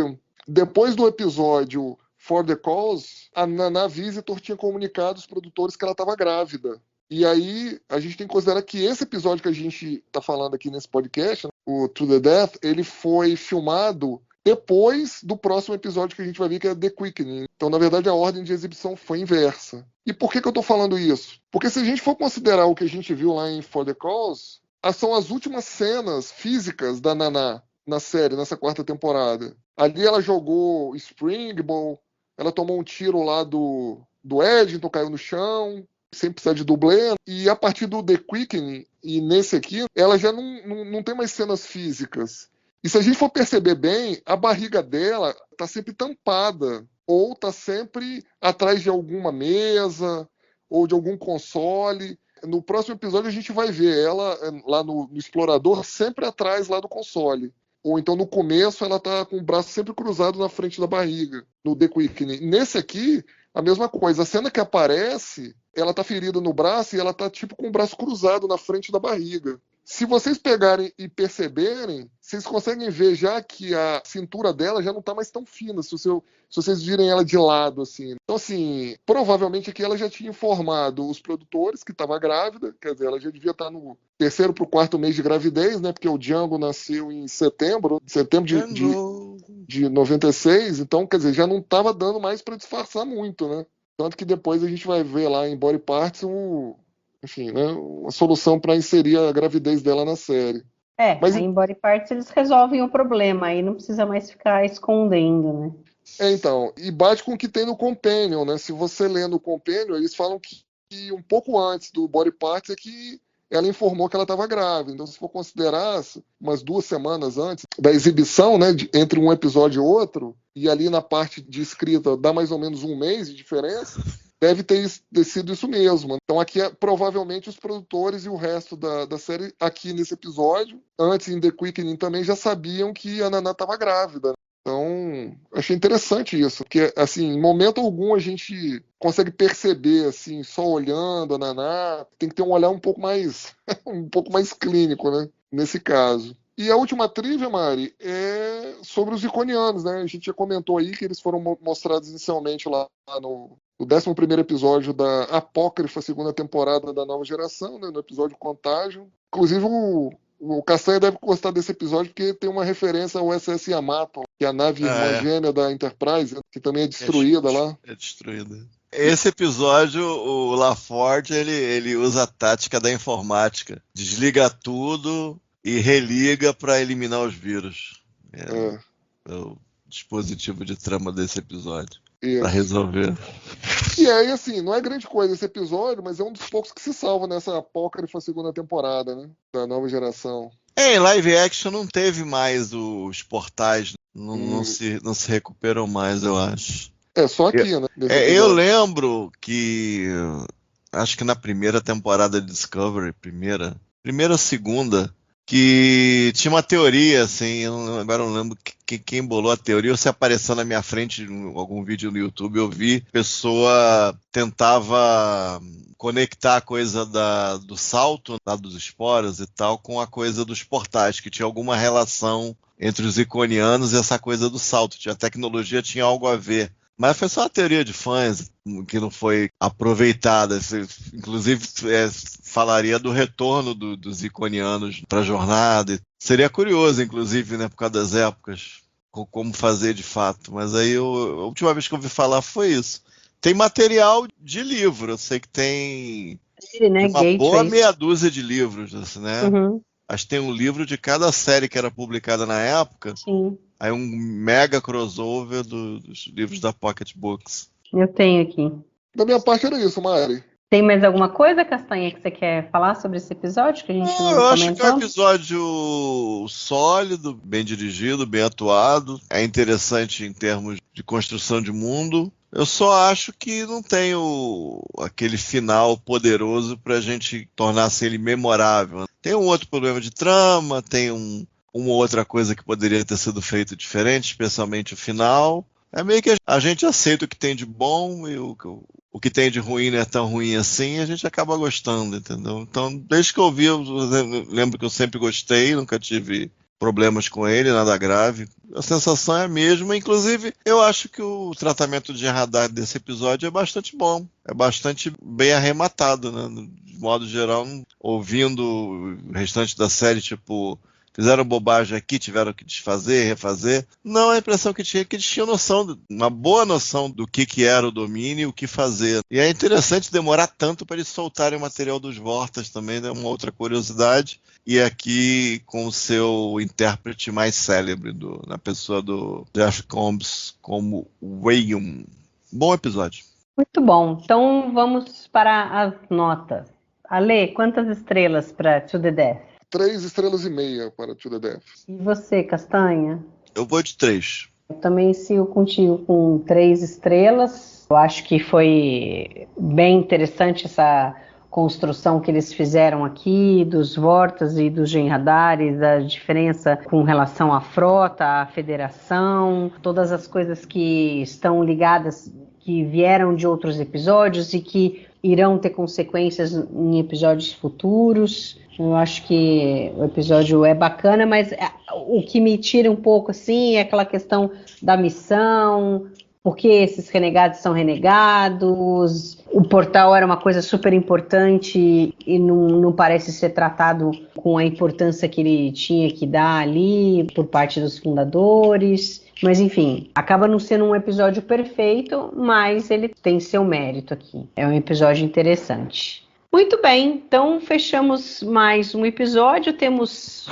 depois do episódio For the Cause, a Nana Visitor tinha comunicado aos produtores que ela estava grávida. E aí, a gente tem que considerar que esse episódio que a gente está falando aqui nesse podcast, o To the Death, ele foi filmado depois do próximo episódio que a gente vai ver, que é The Quickening. Então, na verdade, a ordem de exibição foi inversa. E por que eu estou falando isso? Porque se a gente for considerar o que a gente viu lá em For the Cause, são as últimas cenas físicas da Nana na série, nessa 4ª temporada. Ali ela jogou Springball, ela tomou um tiro lá do Eddington, caiu no chão, sem precisar de dublê. E a partir do The Quickening, e nesse aqui, ela já não tem mais cenas físicas. E se a gente for perceber bem, a barriga dela está sempre tampada, ou está sempre atrás de alguma mesa, ou de algum console. No próximo episódio a gente vai ver ela lá no Explorador, sempre atrás lá do console. Ou então no começo ela tá com o braço sempre cruzado na frente da barriga, no The Quickening. Nesse aqui, a mesma coisa. A cena que aparece, ela tá ferida no braço e ela tá tipo com o braço cruzado na frente da barriga. Se vocês pegarem e perceberem, vocês conseguem ver já que a cintura dela já não tá mais tão fina, se vocês virem ela de lado, assim. Então, assim, provavelmente aqui ela já tinha informado os produtores que estava grávida, quer dizer, ela já devia estar no 3º para o 4º mês de gravidez, né? Porque o Django nasceu em setembro de 96, então, quer dizer, já não estava dando mais para disfarçar muito, né? Tanto que depois a gente vai ver lá em Body Parts enfim, né, uma solução para inserir a gravidez dela na série. Mas em Body Parts eles resolvem o problema, aí não precisa mais ficar escondendo, né? Então, e bate com o que tem no Companion, né? Se você lê no Companion, eles falam que um pouco antes do Body Parts é que ela informou que ela estava grávida. Então, se for considerar umas 2 semanas antes da exibição, né, entre um episódio e outro, e ali na parte de escrita dá mais ou menos um mês de diferença, deve ter sido isso mesmo. Então aqui provavelmente os produtores e o resto da série aqui nesse episódio, antes em The Quickening também já sabiam que a Nana estava grávida. Então achei interessante isso, porque assim, em momento algum a gente consegue perceber assim, só olhando a Nana, tem que ter um olhar um pouco mais clínico, né, nesse caso. E a última trivia, Mari, é sobre os iconianos, né? A gente já comentou aí que eles foram mostrados inicialmente lá no 11º episódio da apócrifa 2ª temporada da Nova Geração, né? No episódio Contágio. Inclusive, o Castanha deve gostar desse episódio porque tem uma referência ao SS Yamato, que é a nave irmã gêmea da Enterprise, que também é destruída lá. É destruída. Esse episódio, o LaForge, ele usa a tática da informática. Desliga tudo e religa para eliminar os vírus. É o dispositivo de trama desse episódio. Para resolver. E aí, assim, não é grande coisa esse episódio, mas é um dos poucos que se salva nessa apócrifa 2ª temporada, né? Da Nova Geração. Em live action não teve mais os portais, não se recuperam mais, eu acho. Só aqui, né? Eu lembro que, acho que na primeira temporada de Discovery, primeira ou segunda, que tinha uma teoria, assim, agora eu não lembro quem bolou a teoria, ou se apareceu na minha frente em algum vídeo no YouTube, eu vi, a pessoa tentava conectar a coisa do salto, dos esporos e tal, com a coisa dos portais, que tinha alguma relação entre os iconianos e essa coisa do salto. A tecnologia tinha algo a ver. Mas foi só uma teoria de fãs que não foi aproveitada. Inclusive, falaria do retorno dos iconianos para a jornada. Seria curioso, inclusive, né, por causa das épocas, como fazer de fato. Mas aí a última vez que eu ouvi falar foi isso. Tem material de livro. Eu sei que tem uma boa meia dúzia de livros, assim, né? Uhum. Acho que tem um livro de cada série que era publicada na época. Sim. Aí um mega crossover dos livros da Pocket Books. Eu tenho aqui. Da minha parte era isso, Mari. Tem mais alguma coisa, Castanha, que você quer falar sobre esse episódio? Que a gente não eu acho que é um comentou? episódio sólido, bem dirigido, bem atuado. É interessante em termos de construção de mundo. Eu só acho que não tem aquele final poderoso pra gente tornar ele memorável. Tem um outro problema de trama, tem uma outra coisa que poderia ter sido feito diferente, especialmente o final. É meio que a gente aceita o que tem de bom e o que tem de ruim não é tão ruim assim, e a gente acaba gostando, entendeu? Então, desde que eu vi, eu lembro que eu sempre gostei, nunca tive problemas com ele, nada grave. A sensação é a mesma, inclusive eu acho que o tratamento de radar desse episódio é bastante bom, é bastante bem arrematado, né? De modo geral, ouvindo o restante da série, tipo, fizeram bobagem aqui, tiveram que desfazer, refazer. Não, a impressão que eles tinham uma boa noção do que era o domínio e o que fazer. E é interessante demorar tanto para eles soltarem o material dos Vortas também, né? Uma outra curiosidade. E aqui com o seu intérprete mais célebre, na pessoa do Jeff Combs, como William. Bom episódio. Muito bom. Então vamos para as notas. Ale, quantas estrelas para To The Death? 3,5 estrelas para To The Death. E você, Castanha? Eu vou de 3. Eu também sigo contigo com 3 estrelas. Eu acho que foi bem interessante essa construção que eles fizeram aqui, dos Vortas e dos Genradares, a diferença com relação à frota, à federação, todas as coisas que estão ligadas, que vieram de outros episódios e que irão ter consequências em episódios futuros. Eu acho que o episódio é bacana, mas o que me tira um pouco assim é aquela questão da missão, porque esses renegados são renegados, o portal era uma coisa super importante e não parece ser tratado com a importância que ele tinha que dar ali por parte dos fundadores. Mas enfim, acaba não sendo um episódio perfeito, mas ele tem seu mérito aqui. É um episódio interessante. Muito bem, então fechamos mais um episódio. Temos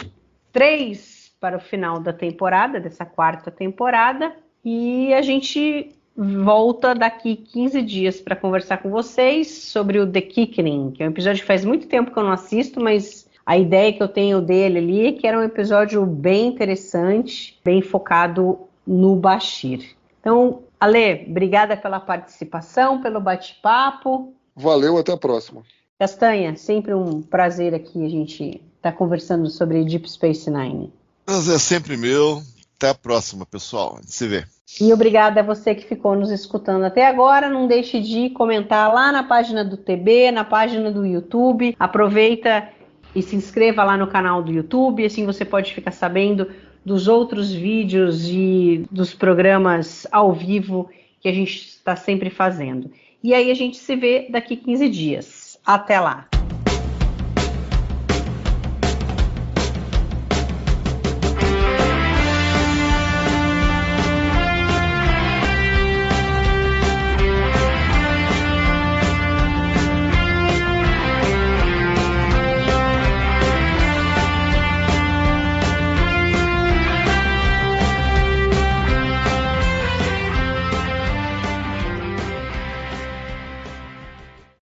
3 para o final da temporada, dessa 4ª temporada. E a gente volta daqui 15 dias para conversar com vocês sobre o The Kickening, que é um episódio que faz muito tempo que eu não assisto, mas a ideia que eu tenho dele ali é que era um episódio bem interessante, bem focado no Bashir. Então, Ale, obrigada pela participação, pelo bate-papo. Valeu, até a próxima. Castanha, sempre um prazer aqui a gente estar conversando sobre Deep Space Nine. Prazer é sempre meu. Até a próxima, pessoal. A gente se vê. E obrigada a você que ficou nos escutando até agora. Não deixe de comentar lá na página do TB, na página do YouTube. Aproveita e se inscreva lá no canal do YouTube. Assim você pode ficar sabendo dos outros vídeos e dos programas ao vivo que a gente está sempre fazendo. E aí a gente se vê daqui 15 dias. Até lá!